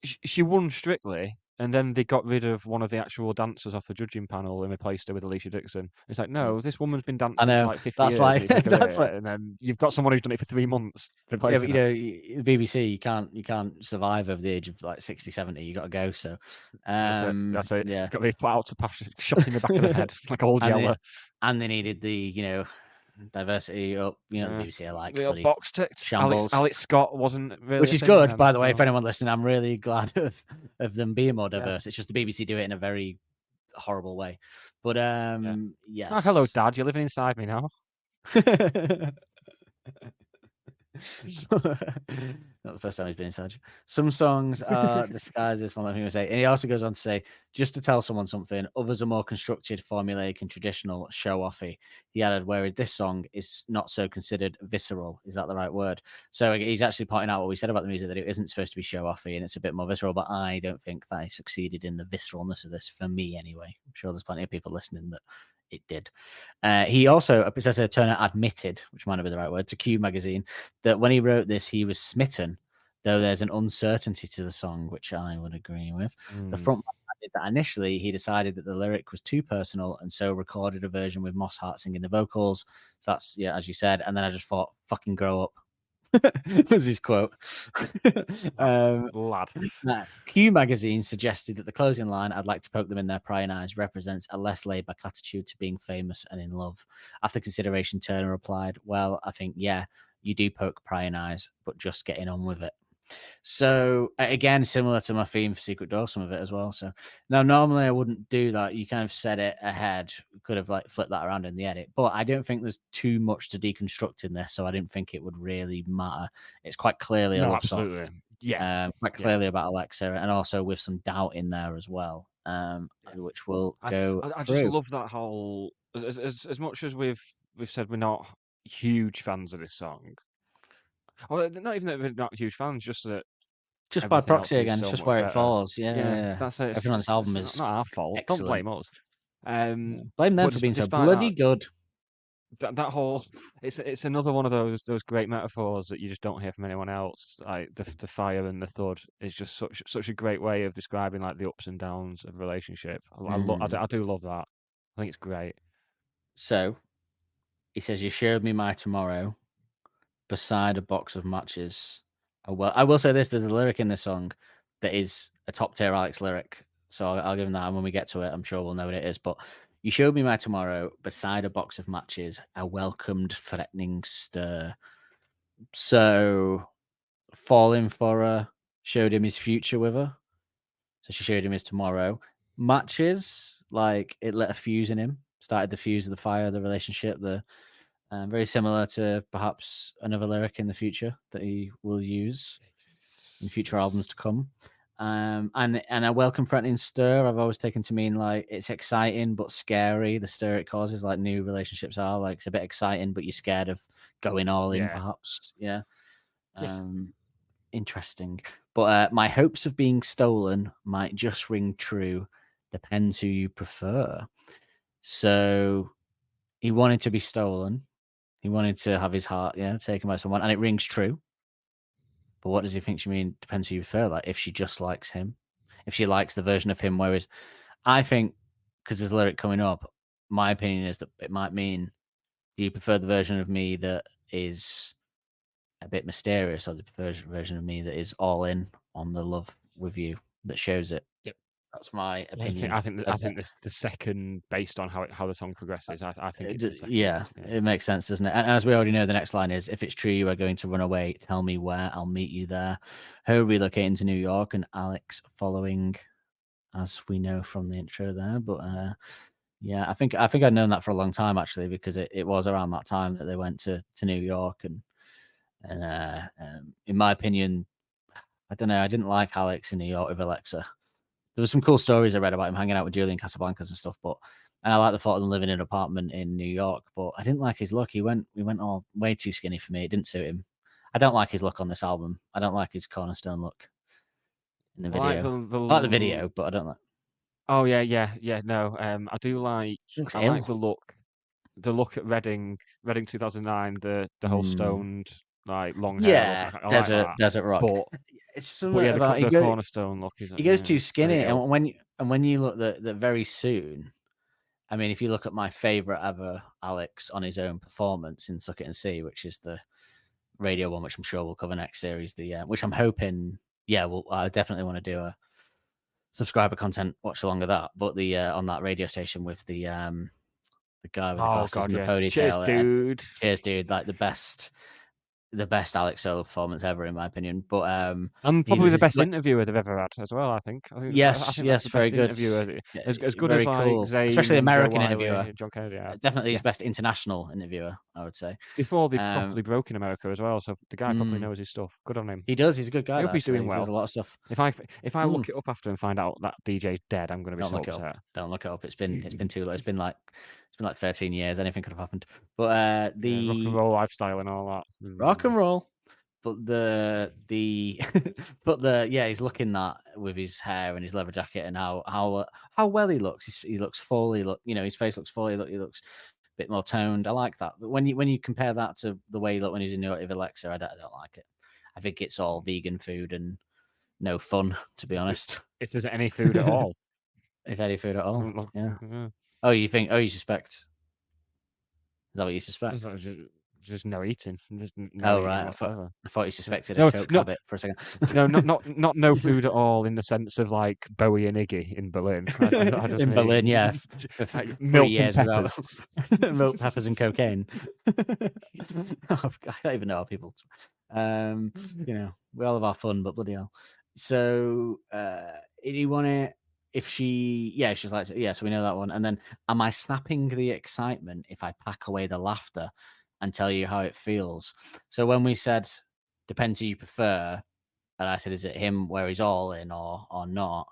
she won Strictly, and then they got rid of one of the actual dancers off the judging panel and replaced her with Alicia Dixon. It's like, no, this woman's been dancing for know, like 50 that's years like- and it's her that's career, like- and then you've got someone who's done it for 3 months Yeah, replacing but her. the BBC, you can't survive over the age of like 60, 70. You got to go. So, That's it. yeah. It's got me put out to pasture, shot in the back of the head like old And they- Yeller. And they needed the diversity up. The BBC are like The old bloody box ticked. shambles. Alex Scott wasn't really, which a is thing good, then, by the way. If so- anyone listening, I'm really glad of them being more Yeah. diverse. It's just the BBC do it in a very horrible way. But yes. Oh, hello, Dad. You're living inside me now. Not the first time he's been inside. Some songs are disguises from people say, and he also goes on to say, just to tell someone something. Others are more constructed, formulaic, and traditional, show-offy. He added, whereas this song is not so considered visceral. Is that the right word? So he's actually pointing out what we said about the music, that it isn't supposed to be show-offy and it's a bit more visceral. But I don't think that he succeeded in the visceralness of this, for me anyway. I'm sure there's plenty of people listening that it did. He also, Professor Turner, admitted, which might not be the right word, to Q magazine, that when he wrote this, he was smitten, though there's an uncertainty to the song, which I would agree with. The front added that initially he decided that the lyric was too personal and so recorded a version with Moss Hart singing the vocals. So that's, yeah, as you said. And then I just thought, fucking grow up. Was his quote. Lad. Q magazine suggested that the closing line, I'd like to poke them in their prying eyes, represents a less laid back attitude to being famous and in love. After consideration, Turner replied, well, I think, yeah, you do poke prying eyes, but just getting on with it. So again, similar to my theme for Secret Door, some of it as well. So now normally I wouldn't do that. You kind of said it ahead, could have like flipped that around in the edit, but I don't think there's too much to deconstruct in this, so I didn't think it would really matter. It's quite clearly a love song. Absolutely. Yeah. Quite clearly about Alexa, and also with some doubt in there as well, which will go I through. just love that whole, as much as we've said we're not huge fans of this song. Well, not even that we're not huge fans, just that just by everything else proxy is again, it's so just much where it better. falls. Yeah. That's it. Everyone on this album It's is not our fault. excellent. Don't blame us. Blame them but for being so despite bloody good. that whole, it's another one of those great metaphors that you just don't hear from anyone else. Like the fire and the thud is just such a great way of describing like the ups and downs of a relationship. I do love that. I think it's great. So he says, "You showed me my tomorrow beside a box of matches." Well, I will say this: there's a lyric in this song that is a top tier Alex lyric, so I'll give him that. And when we get to it, I'm sure we'll know what it is. But you showed me my tomorrow beside a box of matches, a welcomed threatening stir. So falling for her, showed him his future with her. So she showed him his tomorrow. Matches, like it lit a fuse in him, started the fuse of the fire, the relationship, very similar to perhaps another lyric in the future that he will use in future albums to come. And a welcome threatening stir, I've always taken to mean like it's exciting but scary. The stir it causes, like new relationships are, like it's a bit exciting, but you're scared of going all in, perhaps. Yeah. Interesting. But my hopes of being stolen might just ring true. Depends who you prefer. So he wanted to be stolen. He wanted to have his heart, taken by someone, and it rings true. But what does he think she mean? Depends who you prefer. Like if she just likes him, if she likes the version of him, whereas I think, because there's a lyric coming up, my opinion is that it might mean, do you prefer the version of me that is a bit mysterious, or the version of me that is all in on the love with you, that shows it? Yep. That's my opinion. I think this the second, based on how the song progresses. I think it's the second. Yeah, it makes sense, doesn't it? And as we already know, the next line is, if it's true you are going to run away, tell me where, I'll meet you there. Her relocating to New York and Alex following, as we know from the intro there. But yeah, I think I'd known that for a long time, actually, because it was around that time that they went to New York. And in my opinion, I don't know, I didn't like Alex in New York with Alexa. There were some cool stories I read about him hanging out with Julian Casablancas and stuff, and I like the thought of them living in an apartment in New York, but I didn't like his look. He went all way too skinny for me. It didn't suit him. I don't like his look on this album. I don't like his cornerstone look in the video. I like the video, but I don't like. Oh yeah. No, I do like. I like the look. The look at Reading 2009. The whole stoned, like long hair. Yeah, look. I like that. desert rock. But it's But something yeah, about the cornerstone look is. he goes too very skinny, dope. and when you look that very soon. I mean, if you look at my favorite ever Alex on his own performance in Suck It and See, which is the radio one, which I'm sure we'll cover next series, which I'm hoping, I definitely want to do a subscriber content watch along of that, but the on that radio station with the guy with the glasses and the ponytail. Cheers, dude. Cheers, dude. Like the best Alex solo performance ever, in my opinion. But and probably the best interviewer they've ever had as well. I think yes, that's the very best good. interviewer. As good very as like cool. Zayn, Especially American interviewer. John Kennedy. Yeah. Definitely his best international interviewer, I would say. Before they properly broke in America as well, so the guy probably knows his stuff. Good on him. He does. He's a good guy. I hope he's doing well. He does a lot of stuff. If I look it up after and find out that DJ's dead, I'm going to be so upset. Don't look it up. It's been too late. It's been like 13 years. Anything could have happened. But the rock and roll lifestyle and all that. Rock and roll. But he's looking that with his hair and his leather jacket and how well he looks. He looks full. His face looks full. He looks a bit more toned. I like that. But when you compare that to the way he looked when he was in New York with Alexa, I don't like it. I think it's all vegan food and no fun, to be honest. If there's any food at all. If any food at all. Yeah. Oh, you suspect? Is that what you suspect? Just no eating. Just no right. whatsoever. I thought you suspected a Coke habit for a second. No, not no food at all in the sense of like Bowie and Iggy in Berlin. I just in Berlin, yeah. Milk years and peppers. without milk, peppers, and cocaine. I don't even know how people. We all have our fun, but bloody hell. So, do you want it? If she's like, yeah, so we know that one. And then, am I snapping the excitement if I pack away the laughter and tell you how it feels? So when we said, depends who you prefer, and I said, is it him where he's all in or not?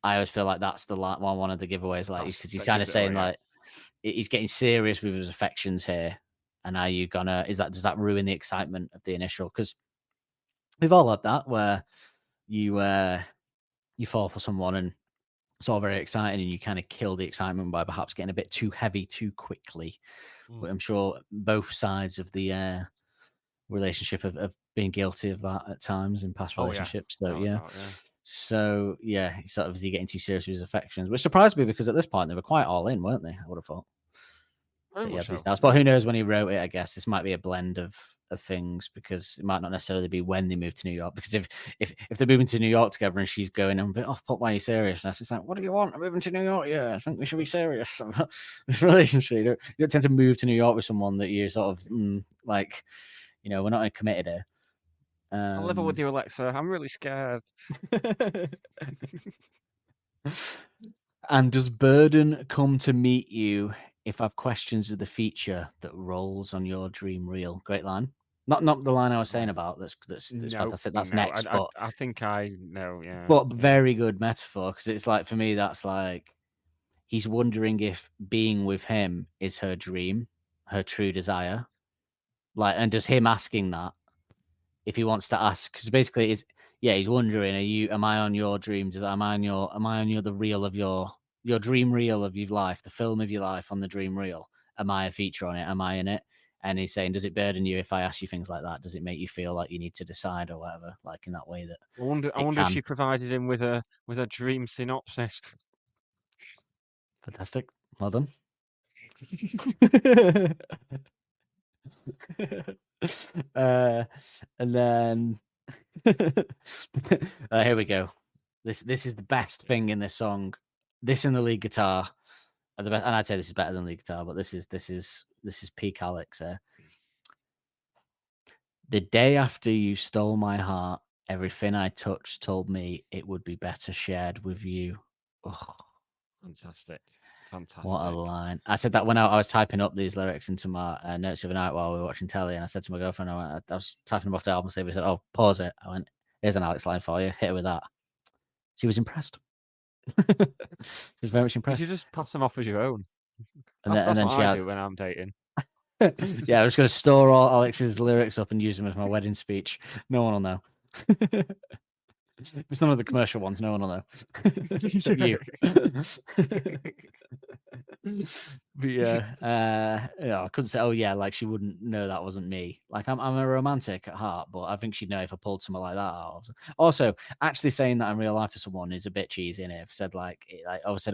I always feel like that's the one of the giveaways, like, because he's kind of saying, like, he's getting serious with his affections here. And are you gonna, does that ruin the excitement of the initial? Because we've all had that where you fall for someone and it's all very exciting and you kind of kill the excitement by perhaps getting a bit too heavy too quickly. But I'm sure both sides of the relationship have been guilty of that at times in past relationships. So sort of is he getting too serious with his affections, which surprised me because at this point they were quite all in, weren't they? I would have thought. But who knows when he wrote it? I guess this might be a blend of things because it might not necessarily be when they move to New York. Because if they're moving to New York together and she's going, I'm a bit off put, why are you serious? And it's like, what do you want? I'm moving to New York. Yeah, I think we should be serious about this relationship. You don't tend to move to New York with someone that you're sort of like, we're not committed here. I'll live with you, Alexa. I'm really scared. And does burden come to meet you if I've questions of the feature that rolls on your dream reel? Great line. Not the line I was saying about that's fantastic. That's next. But I think I know, yeah. But very good metaphor because it's like, for me, that's like he's wondering if being with him is her dream, her true desire. Like, and does him asking that, if he wants to ask, because basically he's wondering, am I on your dreams? Am I on your the reel of your dream reel of your life, the film of your life on the dream reel? Am I a feature on it? Am I in it? And he's saying, does it burden you if I ask you things like that? Does it make you feel like you need to decide or whatever, like in that way that I wonder if she provided him with a dream synopsis. Fantastic. Well done. And then here we go. This is the best thing in this song. This and the lead guitar are the best, and I'd say this is better than lead guitar, but this is peak Alex. The day after you stole my heart, everything I touched told me it would be better shared with you. Oh, fantastic. What a line. I said that when I was typing up these lyrics into my notes the other night while we were watching telly, and I said to my girlfriend, I was typing them off the album saver. I said, oh, pause it. I went, here's an Alex line for you. Hit her with that. She was impressed. She was very much impressed. You just pass them off as your own. And that's then what I do when I'm dating. Yeah, I'm just going to store all Alex's lyrics up and use them as my wedding speech. No one will know. It's none of the commercial ones. No one will know. Except you. But yeah, I couldn't say. Oh yeah, like she wouldn't know that wasn't me. Like I'm a romantic at heart, but I think she'd know if I pulled something like that out. Also, actually saying that in real life to someone is a bit cheesy. Innit? If said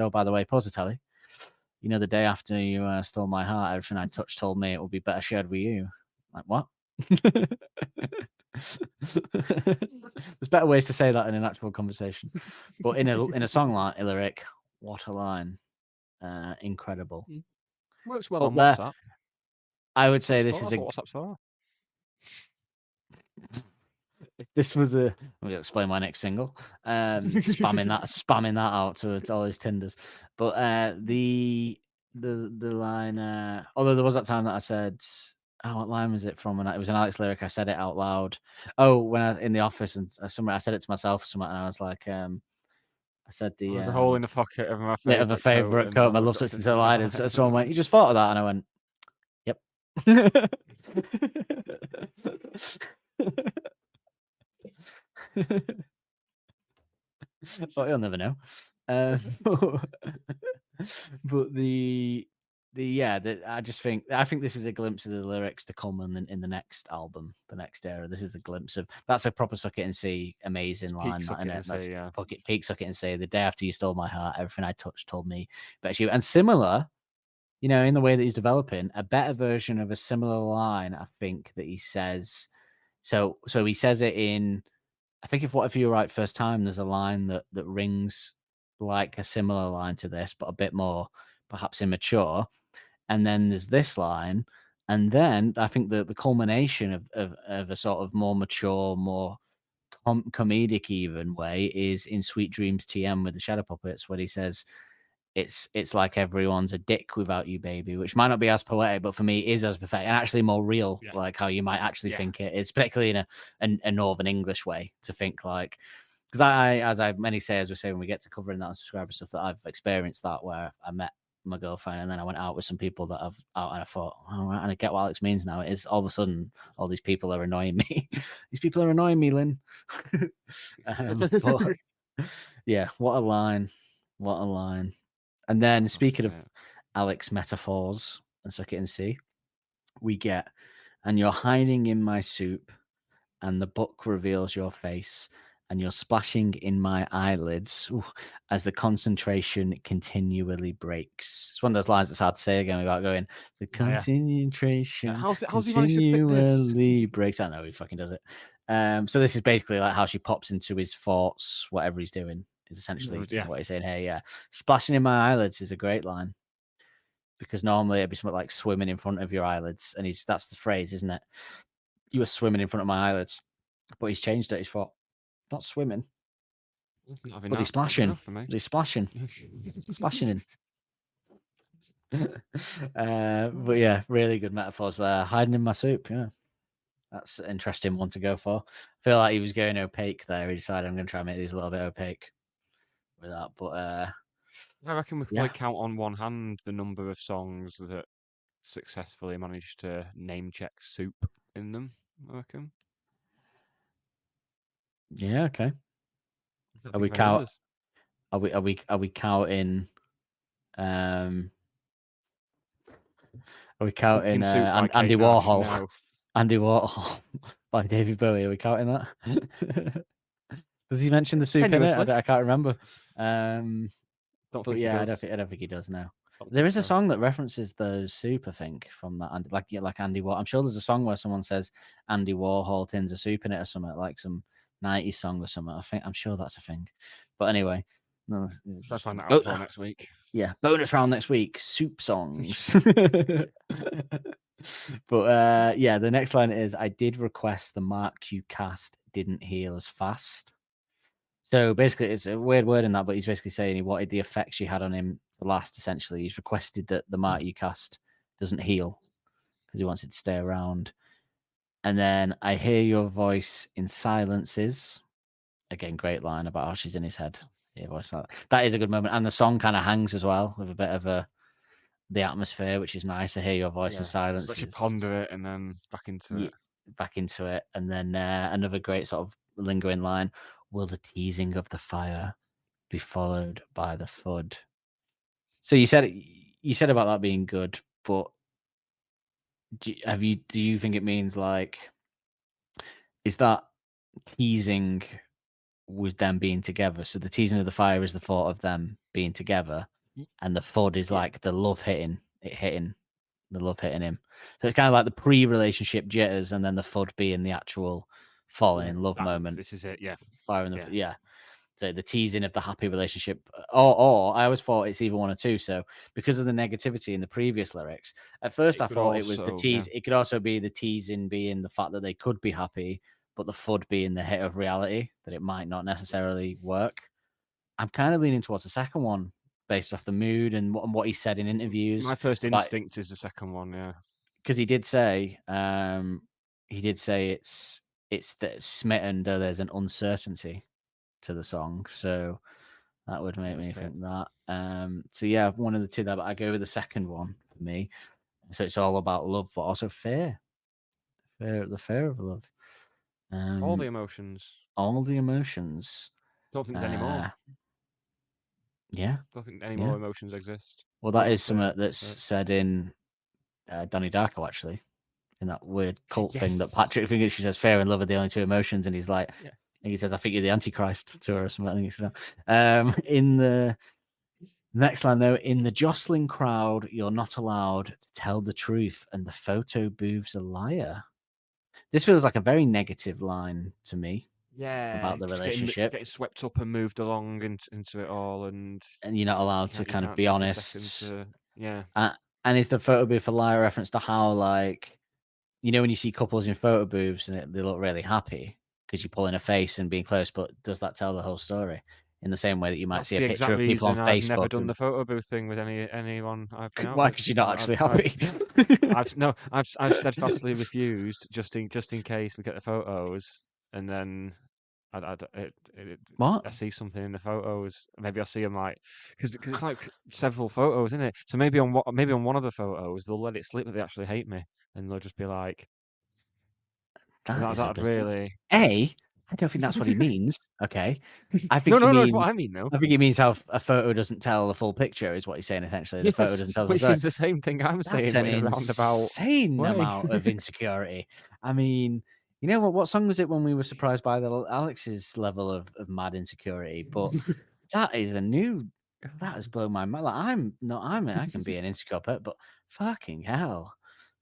oh by the way, pause the telly. You know, the day after you stole my heart, everything I touched told me it would be better shared with you. Like what? There's better ways to say that in an actual conversation, but in a song like lyric, what a line! Incredible. Works well Up on there, WhatsApp. I would say this is That's what WhatsApp's for. if this was a. Let me explain my next single. Spamming that out to all his Tinders. But the line. Although there was that time that I said, "Oh, what line was it from?" And it was an Alex lyric. I said it out loud. Oh, when I was in the office and somewhere I said it to myself. And I was like, I said There's a hole in the pocket of my bit of a favorite coat. My love sits into the line. And so someone went, "You just thought of that?" And I went, "Yep." But you'll never know. But I think this is a glimpse of the lyrics to come in the next album, the next era. This is a glimpse of that's a proper suck it and see amazing line. Peak suck it and say the day after you stole my heart, everything I touched told me about you. And similar, you know, in the way that he's developing a better version of a similar line, I think that he says. So he says it in. I think if What If You Were Right First Time, there's a line that rings like a similar line to this, but a bit more perhaps immature. And then there's this line, and then I think the culmination of a sort of more mature, more comedic even way is in Sweet Dreams TM with the Shadow Puppets, where he says, it's like everyone's a dick without you, baby, which might not be as poetic, but for me is as perfect and actually more real, like how you might actually think it. It's particularly in a Northern English way to think like, because as we say when we get to covering that on subscriber stuff, that I've experienced that where I met my girlfriend and then I went out with some people that I've out and I thought, oh, right, and I get what Alex means now. It is all of a sudden all these people are annoying me. These people are annoying me, Lynn. But yeah, what a line. And then speaking of Alex metaphors and suck it and see, we get, and you're hiding in my soup, and the book reveals your face, and you're splashing in my eyelids as the concentration continually breaks. It's one of those lines that's hard to say again without going, the concentration continually breaks. I know he fucking does it. So this is basically like how she pops into his thoughts, whatever he's doing. Is essentially what he's saying here. Yeah, splashing in my eyelids is a great line because normally it'd be something like swimming in front of your eyelids, and that's the phrase, isn't it? You were swimming in front of my eyelids, but he's changed it. He's thought, not swimming, but he's splashing. He's splashing, splashing in. But yeah, really good metaphors there. Hiding in my soup. Yeah, that's an interesting one to go for. I feel like he was going opaque there. He decided I'm going to try and make these a little bit opaque. With that, but I reckon we could probably count on one hand the number of songs that successfully managed to name check soup in them. I reckon. Yeah. Okay. Are we counting? Are we counting? Are we counting Andy Warhol? No. Andy Warhol by David Bowie. Are we counting that? Does he mention the soup in it? I can't remember. But yeah, I don't think he does now. There is a song that references the soup, I think, from that, like Andy Warhol. I'm sure there's a song where someone says Andy Warhol tins of soup in it or something, like some 90s song or something. I'm sure that's a thing. But anyway, no, so I find that out for next week. Yeah, bonus round next week. Soup songs. But yeah, the next line is, I did request the mark you cast didn't heal as fast. So basically, it's a weird word in that, but he's basically saying he wanted the effects you had on him to last, essentially. He's requested that the mark you cast doesn't heal because he wants it to stay around. And then I hear your voice in silences. Again, great line about how she's in his head. Yeah, voice like that is a good moment. And the song kind of hangs as well with a bit of the atmosphere, which is nice. I hear your voice in silence. So you ponder it and then back into it. And then another great sort of lingering line. will the teasing of the fire be followed by the Thud? So you said about that being good, but do you think it means like, is that teasing with them being together? So the teasing of the fire is the thought of them being together, and the Thud is like the love hitting him. So it's kind of like the pre-relationship jitters, and then the Thud being the actual falling in love moment. This is it, yeah. Fire in the So the teasing of the happy relationship, or I always thought it's either one or two. So because of the negativity in the previous lyrics, at first I thought it was the tease. It could also be the teasing being the fact that they could be happy, but the Thud being the hit of reality that it might not necessarily work. I'm kind of leaning towards the second one based off the mood and what he said in interviews. My first instinct is the second one, yeah, because he did say it's that smitten. There's an uncertainty to the song, so that would make me think that. So yeah, one of the two. That, but I go with the second one for me. So it's all about love, but also fear, the fear of love. all the emotions. Don't think there's any more. Yeah, don't think any more emotions exist. Well, that is something that's said in Donnie Darko, actually, in that weird cult thing that Patrick thinks. She says fear and love are the only two emotions, and he's like, and he says, I think you're the Antichrist to her or something. I think it's in the next line, though, in the jostling crowd, you're not allowed to tell the truth, and the photo booth's a liar. This feels like a very negative line to me. Yeah, about the relationship, getting swept up and moved along into it all, and you're not allowed to kind of be honest. Yeah, and is the photo booth a liar reference to how, like, you know, when you see couples in photo booths and they look really happy because you're pulling a face and being close, but does that tell the whole story? In the same way that you might see a picture of people on Facebook. I've never done the photo booth thing with anyone I've been out. Why? Because you're not actually happy. I've steadfastly refused just in case we get the photos, and then I see something in the photos. Maybe I see them like because it's like several photos, isn't it? So maybe on one of the photos they'll let it slip that they actually hate me, and they'll just be like, "That really." I don't think that's what he means. Okay, I think no, it's what I mean. No, I think he means how a photo doesn't tell the full picture. Is what he's saying essentially. The photo doesn't tell the which is the same thing I'm saying. That's an insane amount of insecurity. I mean, you know what song was it when we were surprised by Alex's level of mad insecurity? But that has blown my mind. Like, I can be an insecure person, but fucking hell,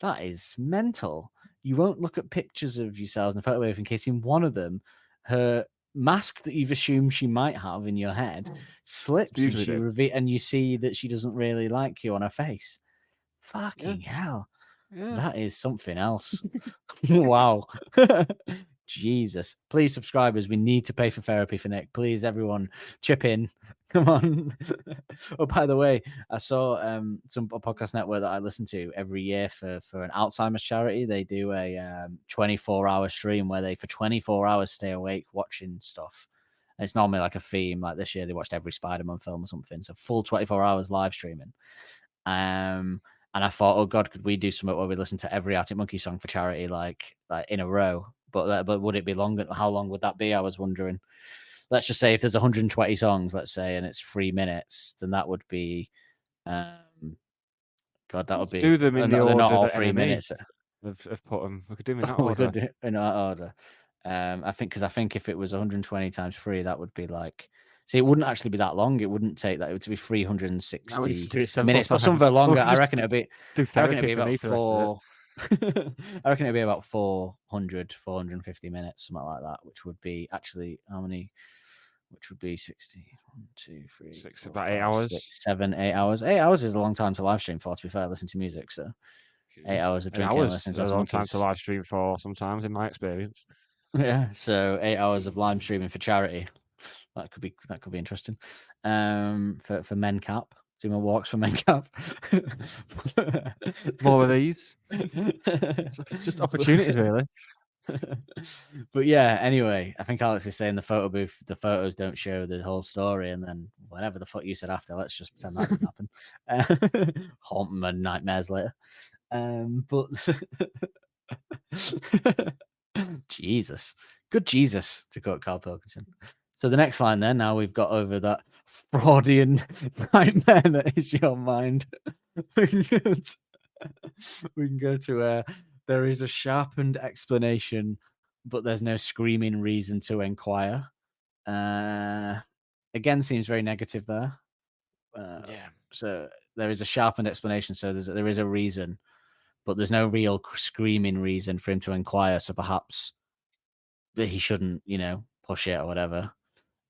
that is mental. You won't look at pictures of yourselves in a photo booth in case in one of them, her mask that you've assumed she might have in your head slips and you see that she doesn't really like you on her face. Fucking hell. Yeah. That is something else. Wow. Jesus. Please, subscribers, we need to pay for therapy for Nick. Please, everyone, chip in. Come on. Oh, by the way, I saw a podcast network that I listen to every year for an Alzheimer's charity. They do a 24-hour stream where they, for 24 hours, stay awake watching stuff. And it's normally like a theme. Like this year, they watched every Spider-Man film or something. So full 24 hours live streaming. And I thought, oh God, could we do something where we listen to every Arctic Monkey song for charity, like in a row? But would it be longer? How long would that be? I was wondering. Let's just say if there's 120 songs, let's say, and it's 3 minutes, then that would be, God, that would be. Do them in the order. Not all 3 minutes. Of put them. We could do them in that order. We could do in that order. I think if it was 120 times 3, that would be like. See, it wouldn't actually be that long. It wouldn't take that. It would be 360 minutes, but some of it longer. I reckon it'd be. I reckon it'd be about 4. I reckon it'd be about 450 minutes, something like that. Which would be actually how many? Which would be 60. 1, 2, 3, 6, 4, about 5, 8 hours. 6, 7, 8 hours. 8 hours is a long time to live stream for. To be fair, listen to music. So 8 hours of drinking and listening to a long time to live stream for. Sometimes, in my experience. Yeah. So 8 hours of live streaming for charity. That could be interesting. For Men Cap, do more walks for Men Cap. More of these. Just opportunities, really. But yeah, anyway, I think Alex is saying the photo booth, the photos don't show the whole story, and then whatever the fuck you said after, let's just pretend that didn't happen. Haunt my nightmares later. But Jesus, good Jesus, to quote Carl Pilkington. So the next line then, now we've got over that Freudian nightmare that is your mind. we can go to there is a sharpened explanation, but there's no screaming reason to inquire. Again, seems very negative there. So there is a sharpened explanation, so there is a reason, but there's no real screaming reason for him to inquire. So perhaps that he shouldn't, push it or whatever.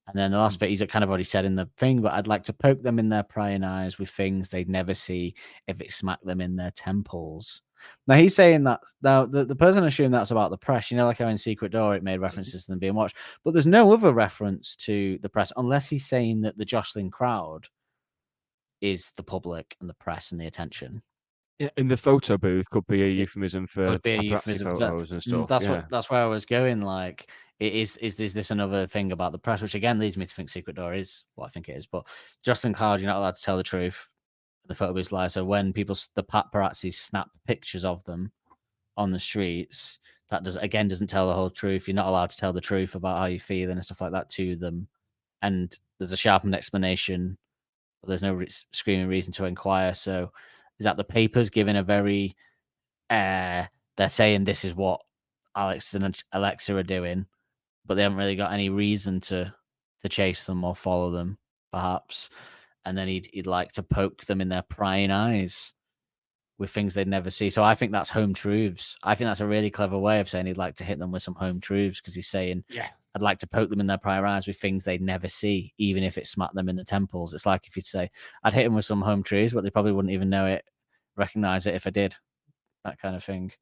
And then the last bit, he's kind of already said in the thing, but I'd like to poke them in their prying eyes with things they'd never see if it smacked them in their temples. Now he's saying that now the person assumed that's about the press, like how in Secret Door it made references to them being watched, but there's no other reference to the press unless he's saying that the jostling crowd is the public and the press and the attention. Yeah, in the photo booth could be a euphemism for paparazzi photos and stuff. That's where I was going. Like, is this another thing about the press? Which again leads me to think Secret Door is what I think it is. But Justin Cloud, you're not allowed to tell the truth. The photo booth's lie. So when the paparazzi snap pictures of them on the streets, that doesn't tell the whole truth. You're not allowed to tell the truth about how you feel and stuff like that to them. And there's a sharpened explanation, but there's no screaming reason to inquire. So is that the papers giving a very, they're saying this is what Alex and Alexa are doing, but they haven't really got any reason to chase them or follow them, perhaps. And then he'd like to poke them in their prying eyes with things they'd never see. So I think that's home truths. I think that's a really clever way of saying he'd like to hit them with some home truths, because he's saying, I'd like to poke them in their prying eyes with things they'd never see, even if it smacked them in the temples. It's like if you'd say, I'd hit them with some home truths, but they probably wouldn't even recognize it if I did. That kind of thing.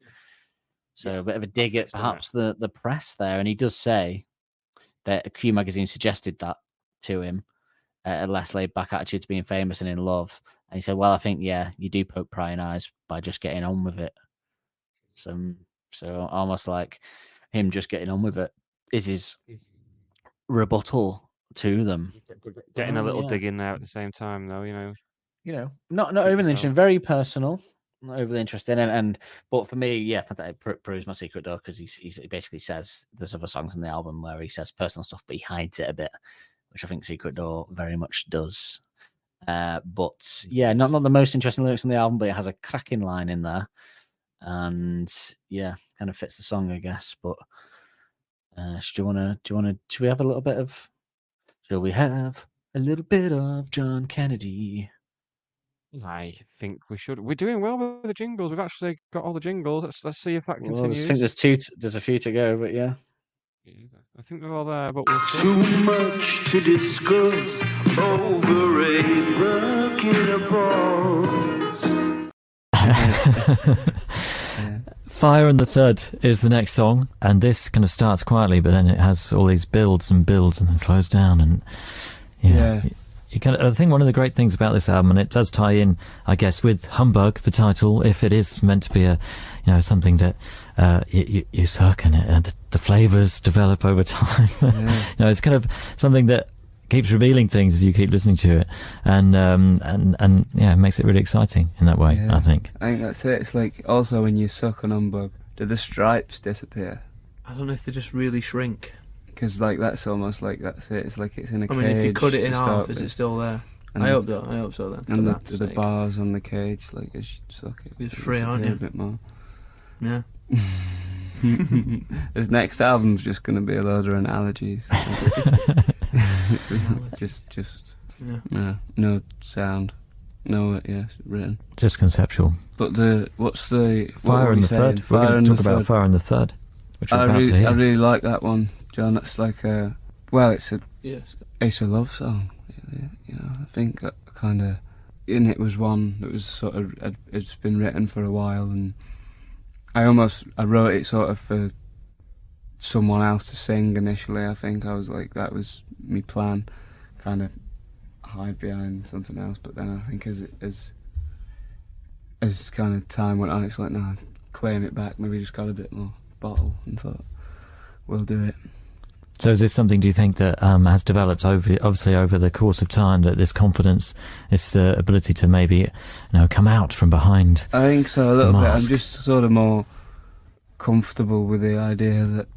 So a bit of a dig at perhaps the press there. And he does say that Q Magazine suggested that to him, a less laid back attitude to being famous and in love. And he said, well, I think, you do poke prying eyes by just getting on with it. So almost like him just getting on with it is his rebuttal to them. Getting a little dig in there at the same time, though, not overly interesting, very personal, not overly interesting. But for me, that proves my Secret Door, because he basically says there's other songs on the album where he says personal stuff, but he hides it a bit, which I think Secret Door very much does. But not the most interesting lyrics on the album, but it has a cracking line in there, and kind of fits the song, I guess. But should we have a little bit of? Shall we have a little bit of John Kennedy? I think we should. We're doing well with the jingles. We've actually got all the jingles. Let's see if that continues. I think there's a few to go, but yeah. I think they're all there, but we'll see. Too much to discuss over a bucket of balls. Fire and the Thud is the next song, and this kind of starts quietly, but then it has all these builds and then slows down, and I think one of the great things about this album, and it does tie in, I guess, with Humbug, the title, if it is meant to be a, something that you suck and the flavors develop over time. It's kind of something that keeps revealing things as you keep listening to it, and it makes it really exciting in that way. I think that's it. It's like also when you suck on Humbug, do the stripes disappear? I don't know if they just really shrink. Because that's almost like that's it. It's like it's in a cage. I mean, if you cut it in half, is it still there? I hope so. Then. And the bars on the cage, like as you suck it, it's free, aren't you? A bit more. Yeah. His next album's just going to be a load of analogies. No sound, written, just conceptual. But what's Fire and the Thud? We're going to talk about Fire and the Thud, which we're about to hear. I really like that one, John. That's like it's a love song. I think that kind of, and it was one that was sort of it's been written for a while, and I wrote it sort of for someone else to sing initially. I think I was like, that was my plan, kind of hide behind something else. But then I think as kind of time went on, it's like, no, claim it back. Maybe just got a bit more bottle and thought, we'll do it. So is this something, do you think, that has developed over the course of time, that this confidence, this ability to maybe come out from behind? I think so, a little bit. I'm just sort of more comfortable with the idea that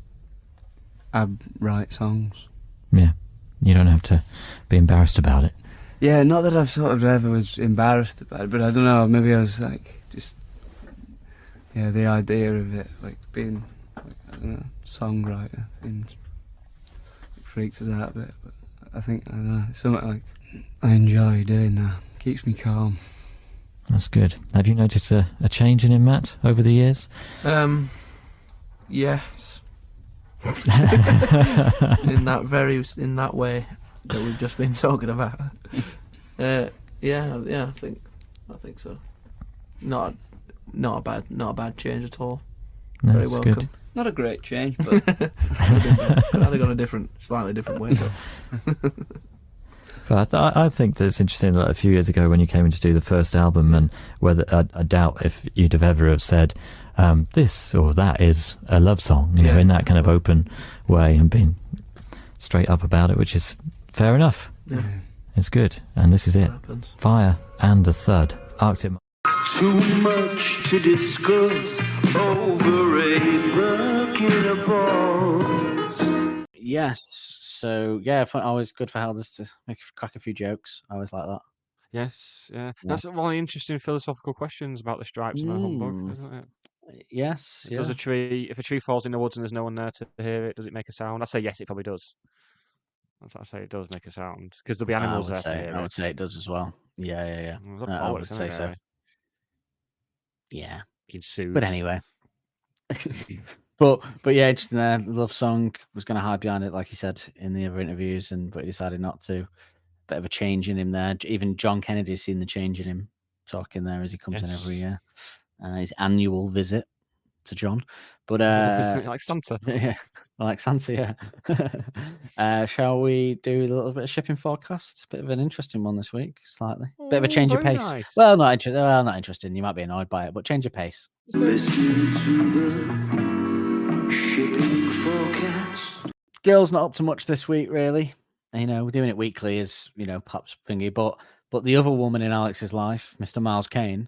I write songs. Yeah. You don't have to be embarrassed about it. Yeah, not that I've sort of ever was embarrassed about it, but I don't know, maybe I was like, just, yeah, the idea of it, like being, like, I don't know, songwriter seems, it freaks us out a bit, but I think, I don't know, it's something like I enjoy doing that. Keeps me calm. That's good. Have you noticed a change in him, Matt, over the years? Yes. in that way that we've just been talking about. I think so. Not a bad change at all. No, Very that's welcome. good. Not a great change, but I'd have gone a slightly different way. But I think that it's interesting that a few years ago when you came in to do the first album, and whether I doubt if you'd have ever have said this or that is a love song, you know, in that kind of open way, and being straight up about it, which is fair enough. Yeah. It's good, and this is it. Happens. Fire and the Thud. Arctic. Too much to discuss over a bucket of balls. Yes. So yeah, always good for Helders to crack a few jokes. I always like that. Yes, yeah. That's one of the interesting philosophical questions about the stripes and the humbug, isn't it? Yes. Does a tree, if a tree falls in the woods and there's no one there to hear it, does it make a sound? I say yes, it probably does. I say it does make a sound because there'll be animals there to hear it. I would say it does as well. Yeah. I would say so. Yeah. But anyway. But yeah, interesting there. The love song was going to hide behind it, like he said in the other interviews, but he decided not to. Bit of a change in him there. Even John Kennedy's seen the change in him, talking there as he comes in every year. His annual visit to John. But like Santa. Yeah, like Santa, yeah. Shall we do a little bit of shipping forecast? Bit of an interesting one this week, slightly. Bit of a change of pace. Nice. Well, not interesting. You might be annoyed by it, but change of pace. Listen to the shipping forecast. Girls not up to much this week, really. You know, we're doing it weekly as, you know, Pop's thingy. But the other woman in Alex's life, Mr. Miles Kane,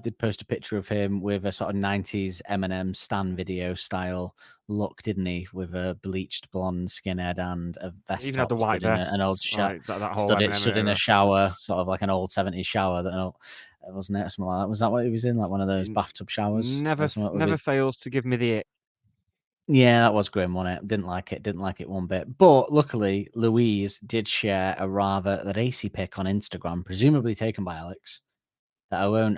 did post a picture of him with a sort of 90s Eminem Stan video style look, didn't he? With a bleached blonde skinhead and a vest. Even had the white vest. An old like, that whole stood in a shower, sort of like an old 70s shower. Wasn't it? Something like that. Was that what he was in? Like one of those bathtub showers? Never fails to give me the ick. Yeah, that was grim, wasn't it? Didn't like it one bit. But luckily, Louise did share a rather racy pic on Instagram, presumably taken by Alex, that I won't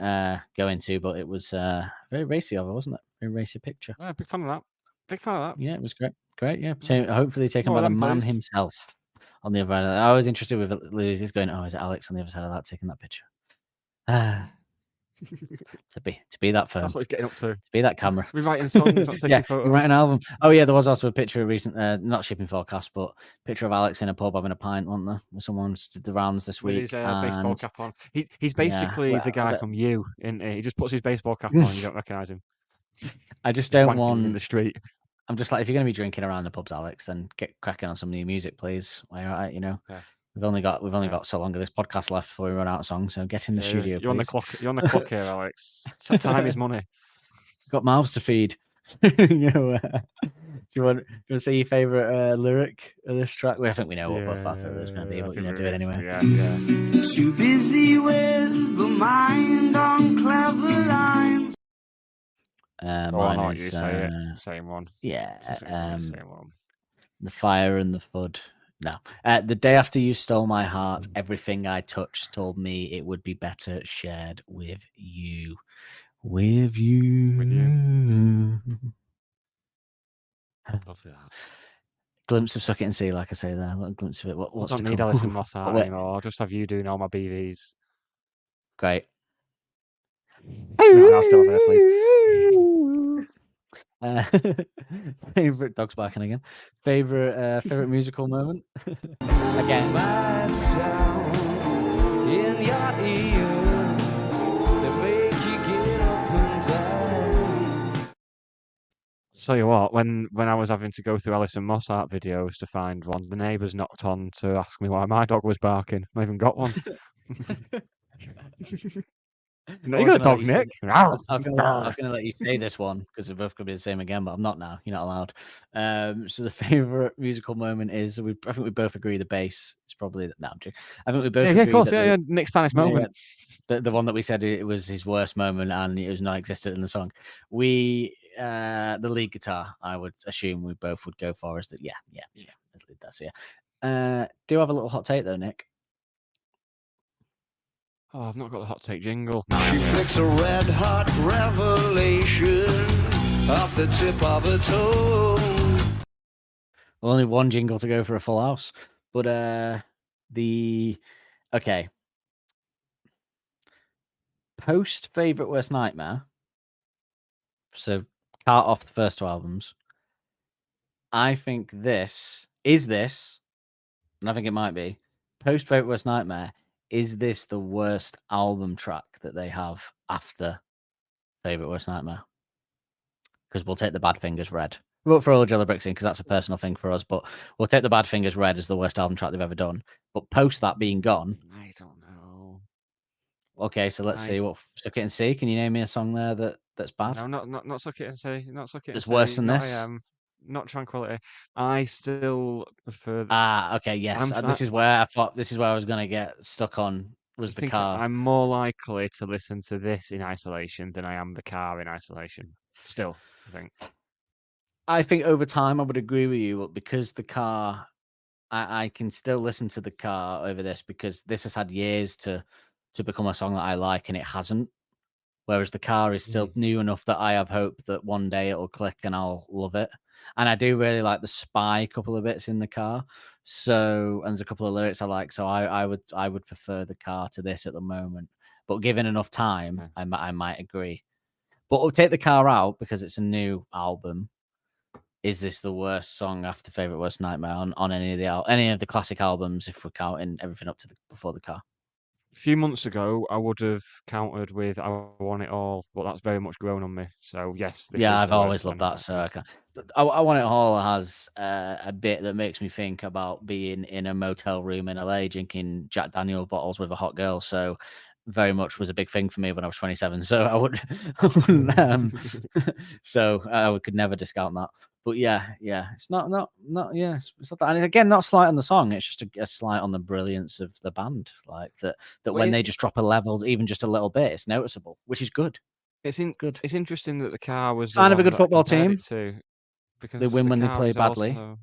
go into, but it was very racy of her, wasn't it? Very racy picture. Yeah, big fan of that. Yeah, it was great, yeah. So hopefully taken by the man himself on the other end. I was interested with Louise. He's going, is it Alex on the other side of that taking that picture? to be that firm. That's what he's getting up to. To be that camera. We're writing songs, not taking photos. We write an album. Oh yeah, there was also a picture of recent, not shipping forecast, but picture of Alex in a pub having a pint, wasn't there? Someone's did the rounds this week. With his baseball cap on. He's basically the guy from You, isn't he? He just puts his baseball cap on and you don't recognise him. I just don't want in the street. I'm just like, if you're going to be drinking around the pubs, Alex, then get cracking on some new music, please. While you're at it, you know. Yeah. We've only got so long of this podcast left before we run out of songs, so get in the studio. You're please. on the clock here, Alex. Time is money. Got mouths to feed. Do you want to say your favourite lyric of this track? I think we know what our favourite is going to be, but do it anyway. Yeah. Too busy with the mind on clever lines. Mine is same one. Yeah. Same one. The Fire and the Thud. No. The day after you stole my heart, everything I touched told me it would be better shared with you. With you. Love that. Glimpse of Suck It and See, like I say there. A little glimpse of it. What's I don't need Alison Moss art anymore. I'll just have you doing all my BVs. Great. No, still there, please. Favorite dogs barking again. Favorite musical moment. Again. Bad sounds in your ear that make you get up and down. Tell you what, when I was having to go through Alison Moss art videos to find one, the neighbours knocked on to ask me why my dog was barking. I even got one. No, you got a dog, Nick. I was going to let you say this one because we're both going to be the same again, but I'm not now. You're not allowed. So the favorite musical moment is I think we both agree the bass is probably no. I'm joking. I think we both agree of course, that Nick's funniest moment. The one that we said it was his worst moment and it was non-existent in the song. The lead guitar, I would assume we both would go for is that. Yeah. That's do you have a little hot take though, Nick? Oh, I've not got the hot take jingle. She picks a red hot revelation off the tip of her toe. Well, only one jingle to go for a full house, but okay. Post favorite worst nightmare. So cut off the first two albums. I think this, and I think it might be post favorite worst nightmare. Is this the worst album track that they have after favorite worst nightmare? Because we'll take the Badfingers Red. We won't throw Jello Bricks in because that's a personal thing for us, but we'll take the Badfingers Red as the worst album track they've ever done. But post that being gone, I don't know. Okay, so let's see what Suck It and See. Can you name me a song there that's bad? No, not Suck It and See. Not Suck It. That's worse than this. Not Tranquility. I still prefer. Okay, yes. This is where I was going to get stuck on. Was the car? I'm more likely to listen to this in isolation than I am the car in isolation. Still, I think over time I would agree with you, but because the car, I can still listen to the car over this because this has had years to become a song that I like and it hasn't. Whereas the car is still new enough that I have hope that one day it'll click and I'll love it. And I do really like the Spy couple of bits in the car. So, and there's a couple of lyrics I like. So I would prefer the car to this at the moment. But given enough time, I might agree. But we'll take the car out because it's a new album. Is this the worst song after Favorite Worst Nightmare on any of the classic albums if we're counting everything up to before the car? A few months ago, I would have countered with I Want It All, but that's very much grown on me. So, yes. I've always loved that. So, I Want It All has a bit that makes me think about being in a motel room in LA drinking Jack Daniel bottles with a hot girl. So, very much was a big thing for me when I was 27. So, I would, I could never discount that. But it's not it's not that. And again, not slight on the song. It's just a slight on the brilliance of the band. Like that when they just drop a level, even just a little bit, it's noticeable, which is good. Good. It's interesting that the car was sign of a good football team. Because they win when they play badly. Also...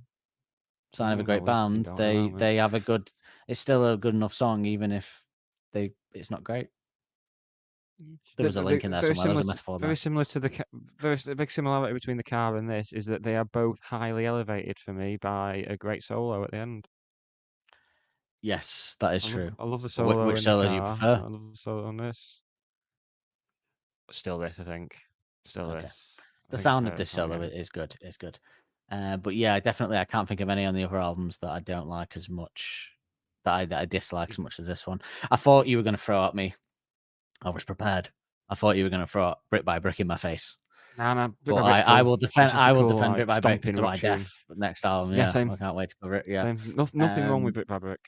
Sign of a great band. They have a good. It's still a good enough song, even if it's not great. There was a link in there somewhere. There was a metaphor. Very similar to the big similarity between the car and this is that they are both highly elevated for me by a great solo at the end. Yes, that is true. I love the solo. Which solo do you prefer? I love the solo on this. Still this, I think. This. The sound of this solo is good. It's good. But yeah, definitely, I can't think of any on the other albums that I don't like as much. That I dislike as much as this one. I thought you were going to throw at me. I was prepared. I thought you were going to throw brick by brick in my face. No. But I will defend. I will defend brick by brick to my death next album. Yeah, same. I can't wait to cover it. Yeah, nothing wrong with brick by brick.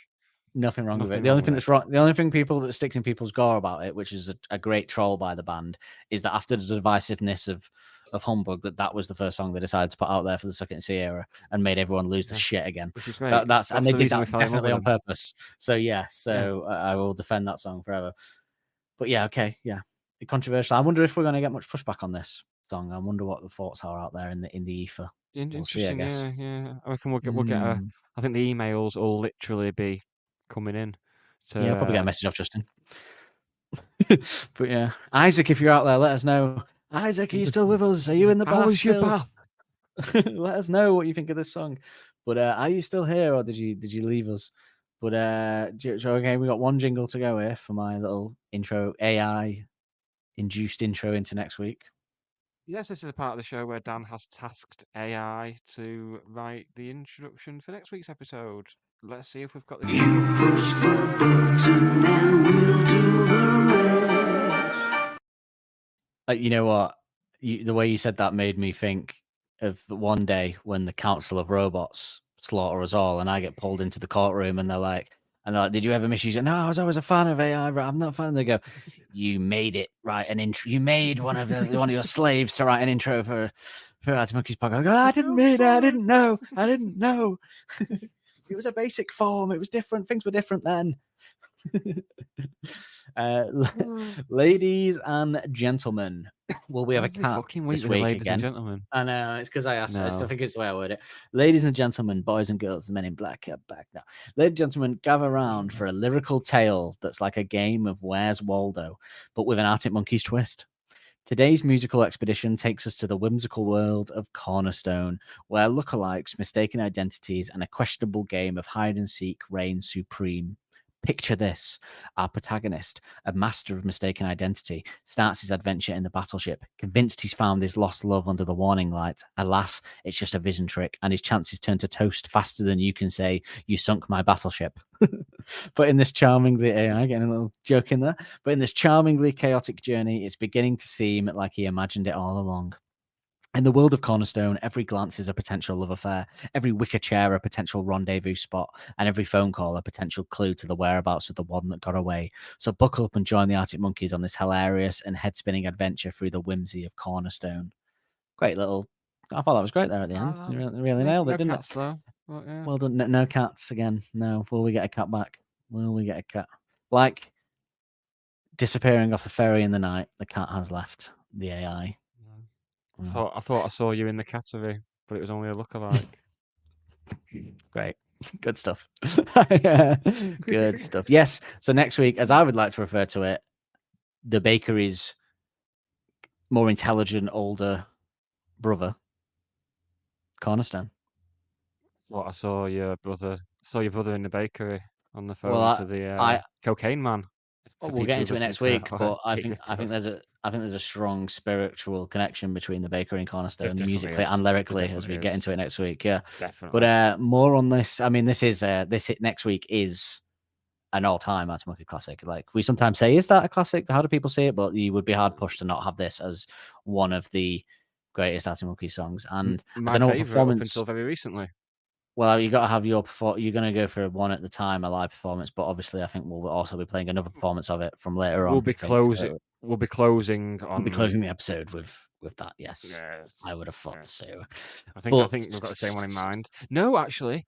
Nothing wrong with it. The only thing that's wrong, the only thing that sticks in people's gore about it, which is a great troll by the band, is that after the divisiveness of Humbug, that was the first song they decided to put out there for the Suck It and See era and made everyone lose their shit again. Which is great. And they did that definitely on purpose. So I will defend that song forever. But controversial. I wonder if we're going to get much pushback on this song. I wonder what the thoughts are out there in the ether. Interesting, we'll see, yeah. I reckon we'll get I think the emails will literally be coming in. I'll probably get a message off Justin. But yeah, Isaac, if you're out there, let us know. Isaac, are you still with us? Are you in the bath? How was your bath? Let us know what you think of this song. But are you still here, or did you leave us? But okay, we got one jingle to go here for my little intro, AI induced intro into next week. Yes, this is a part of the show where Dan has tasked AI to write the introduction for next week's episode. Let's see if we've got the. You push the button and we'll do the rest. You know what? The way you said that made me think of one day when the Council of Robots slaughter us all, and I get pulled into the courtroom, and they're like, And they're like, did you ever miss you? No, I was always a fan of AI. Right? I'm not a fan. And they go, you made it write an intro. You made one of your slaves to write an intro for Arctic Monkeys podcast. I go, I didn't mean it. I didn't know. It was a basic form. It was different. Things were different then. Ladies and gentlemen, will we have a cat this week ladies again? And gentlemen. I know, it's because I asked. No. I still think it's the way I word it. Ladies and gentlemen, boys and girls, the men in black are back now. Ladies and gentlemen, gather round for a lyrical tale that's like a game of Where's Waldo, but with an Arctic Monkeys twist. Today's musical expedition takes us to the whimsical world of Cornerstone, where lookalikes, mistaken identities, and a questionable game of hide and seek reign supreme. Picture this. Our protagonist, a master of mistaken identity, starts his adventure in the battleship, convinced he's found his lost love under the warning light. Alas, it's just a vision trick, and his chances turn to toast faster than you can say, you sunk my battleship. But in this charmingly, AI, getting a little joke in there, but in this charmingly chaotic journey, it's beginning to seem like he imagined it all along. In the world of Cornerstone, every glance is a potential love affair, every wicker chair a potential rendezvous spot, and every phone call a potential clue to the whereabouts of the one that got away. So buckle up and join the Arctic Monkeys on this hilarious and head-spinning adventure through the whimsy of Cornerstone. Great little... I thought that was great there at the end. You really nailed it, didn't it? Though. Well, yeah. Well done. No cats again. No. Will we get a cat back? Will we get a cat? Like disappearing off the ferry in the night, the cat has left the AI. I thought I saw you in the cattery, but it was only a lookalike. Great. Good stuff. Good stuff. Yes. So next week, as I would like to refer to it, the bakery's more intelligent, older brother, Cornerstone. I saw your brother in the bakery on the phone to the cocaine man. We'll get into it next week, but I think there's a strong spiritual connection between the bakery and Cornerstone, musically and lyrically, as we get into it next week. Yeah, definitely. But more on this. I mean, this hit next week is an all-time Arctic Monkeys classic. Like we sometimes say, is that a classic? How do people say it? But you would be hard pushed to not have this as one of the greatest Arctic Monkeys songs. And my I don't know what favourite performance up until very recently. Well, you got to have your you're going to go for one at the time, a live performance, but obviously, I think we'll also be playing another performance of it from later on. We'll be closing. We'll be closing the episode with that. Yes, I would have thought so. I think we've got the same one in mind. No, actually,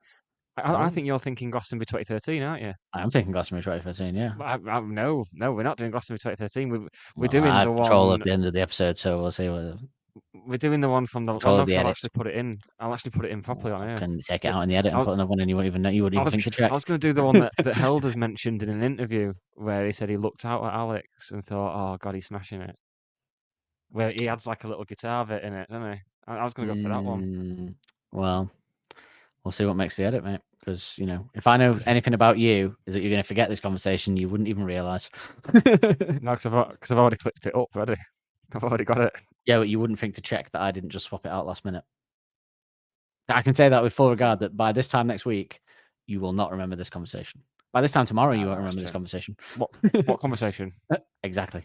I think you're thinking Glastonbury 2013, aren't you? I am thinking Glastonbury 2013. Yeah. No, we're not doing Glastonbury 2013. We're doing I have the control one at the end of the episode, so we'll see what. We're doing the one from the. I'll actually put it in. I'll actually put it in properly on here. Can take it out in the edit and put another one in. You wouldn't even know. You wouldn't even think to check. I was going to do the one that Held has mentioned in an interview where he said he looked out at Alex and thought, "Oh God, he's smashing it." Where he adds like a little guitar bit in it, doesn't he? I was going to go for that one. Well, we'll see what makes the edit, mate. Because if I know anything about you, is that you're going to forget this conversation. You wouldn't even realise. No, because I've already clipped it up already. I've already got it. Yeah, but you wouldn't think to check that I didn't just swap it out last minute. I can say that with full regard that by this time next week, you will not remember this conversation. By this time tomorrow, you won't remember this conversation. What conversation? Exactly.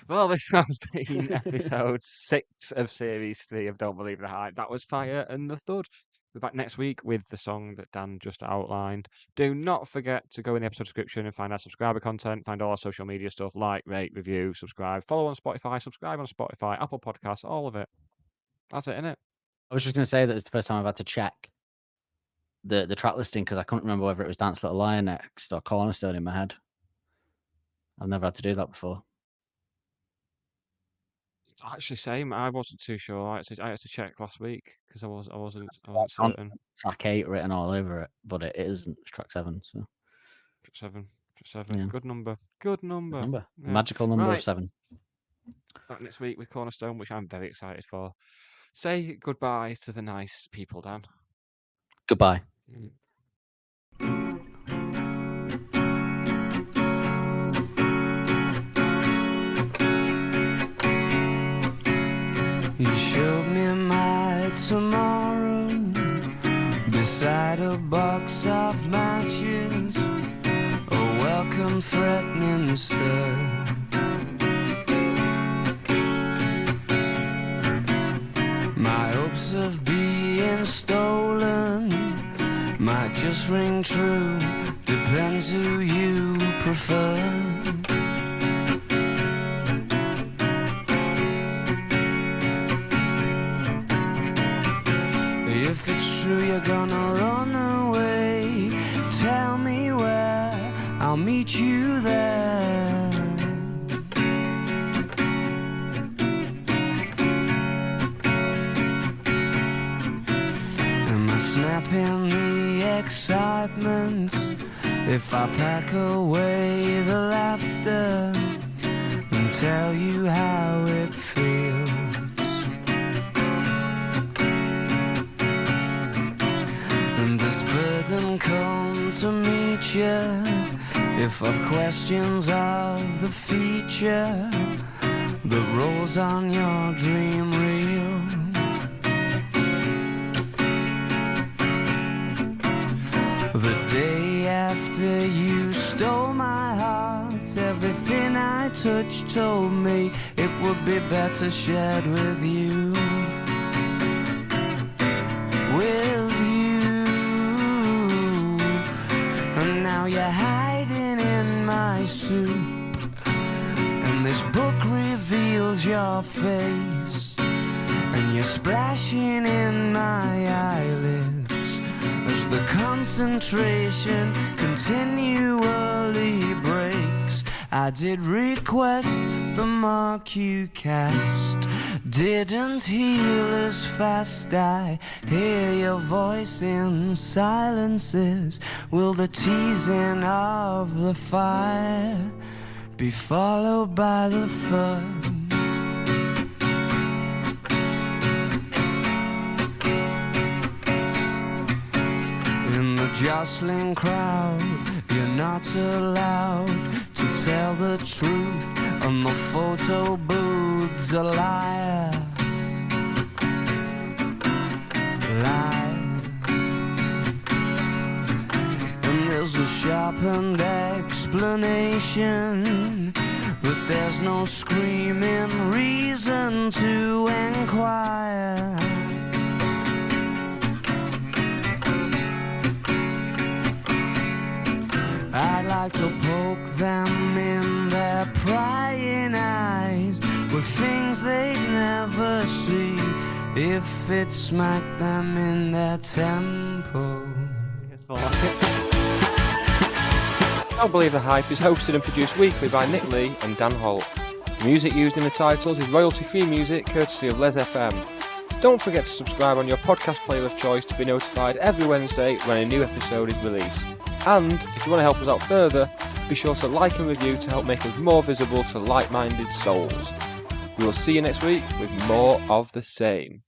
Well, this has been episode 6 of series 3 of Don't Believe the Hype. That was Fire and the Thud. We're back next week with the song that Dan just outlined. Do not forget to go in the episode description and find our subscriber content, find all our social media stuff, like, rate, review, subscribe, follow on Spotify, subscribe on Spotify, Apple Podcasts, all of it. That's it, innit? I was just going to say that it's the first time I've had to check the track listing because I couldn't remember whether it was Dance Little Lion next or Cornerstone in my head. I've never had to do that before. Actually, same. I wasn't too sure. I had to check last week because I wasn't certain. Track 8 written all over it, but it isn't. It's track 7. So. Track 7. Yeah. Good number. Yeah. Magical number of 7. Back next week with Cornerstone, which I'm very excited for. Say goodbye to the nice people, Dan. Goodbye. You showed me my tomorrow beside a box of matches, a welcome threatening stir. My hopes of being stolen might just ring true, depends who you prefer. If it's true you're gonna run away, tell me where, I'll meet you there. Am I snapping the excitement if I pack away the laughter and tell you how it feels? And this burden come to meet you if I've questions of the feature that rolls on your dream reel. The day after you stole my heart, everything I touched told me it would be better shared with you. With you. And now you're hiding in my soup, and this book reveals your face, and you're splashing in my eyelids as the concentration continually breaks. I did request the mark you cast, didn't heal as fast. I hear your voice in silences. Will the teasing of the fire be followed by the thud? In the jostling crowd, you're not allowed to tell the truth, and the photo booth's a liar. And there's a sharpened explanation, but there's no screaming reason to inquire. I'd like to poke them in their prying eyes with things they'd never see if it smacked them in their temple. Don't Believe the Hype is hosted and produced weekly by Nick Lee and Dan Holt. The music used in the titles is royalty-free music courtesy of Les FM. Don't forget to subscribe on your podcast player of choice to be notified every Wednesday when a new episode is released. And if you want to help us out further, be sure to like and review to help make us more visible to like-minded souls. We will see you next week with more of the same.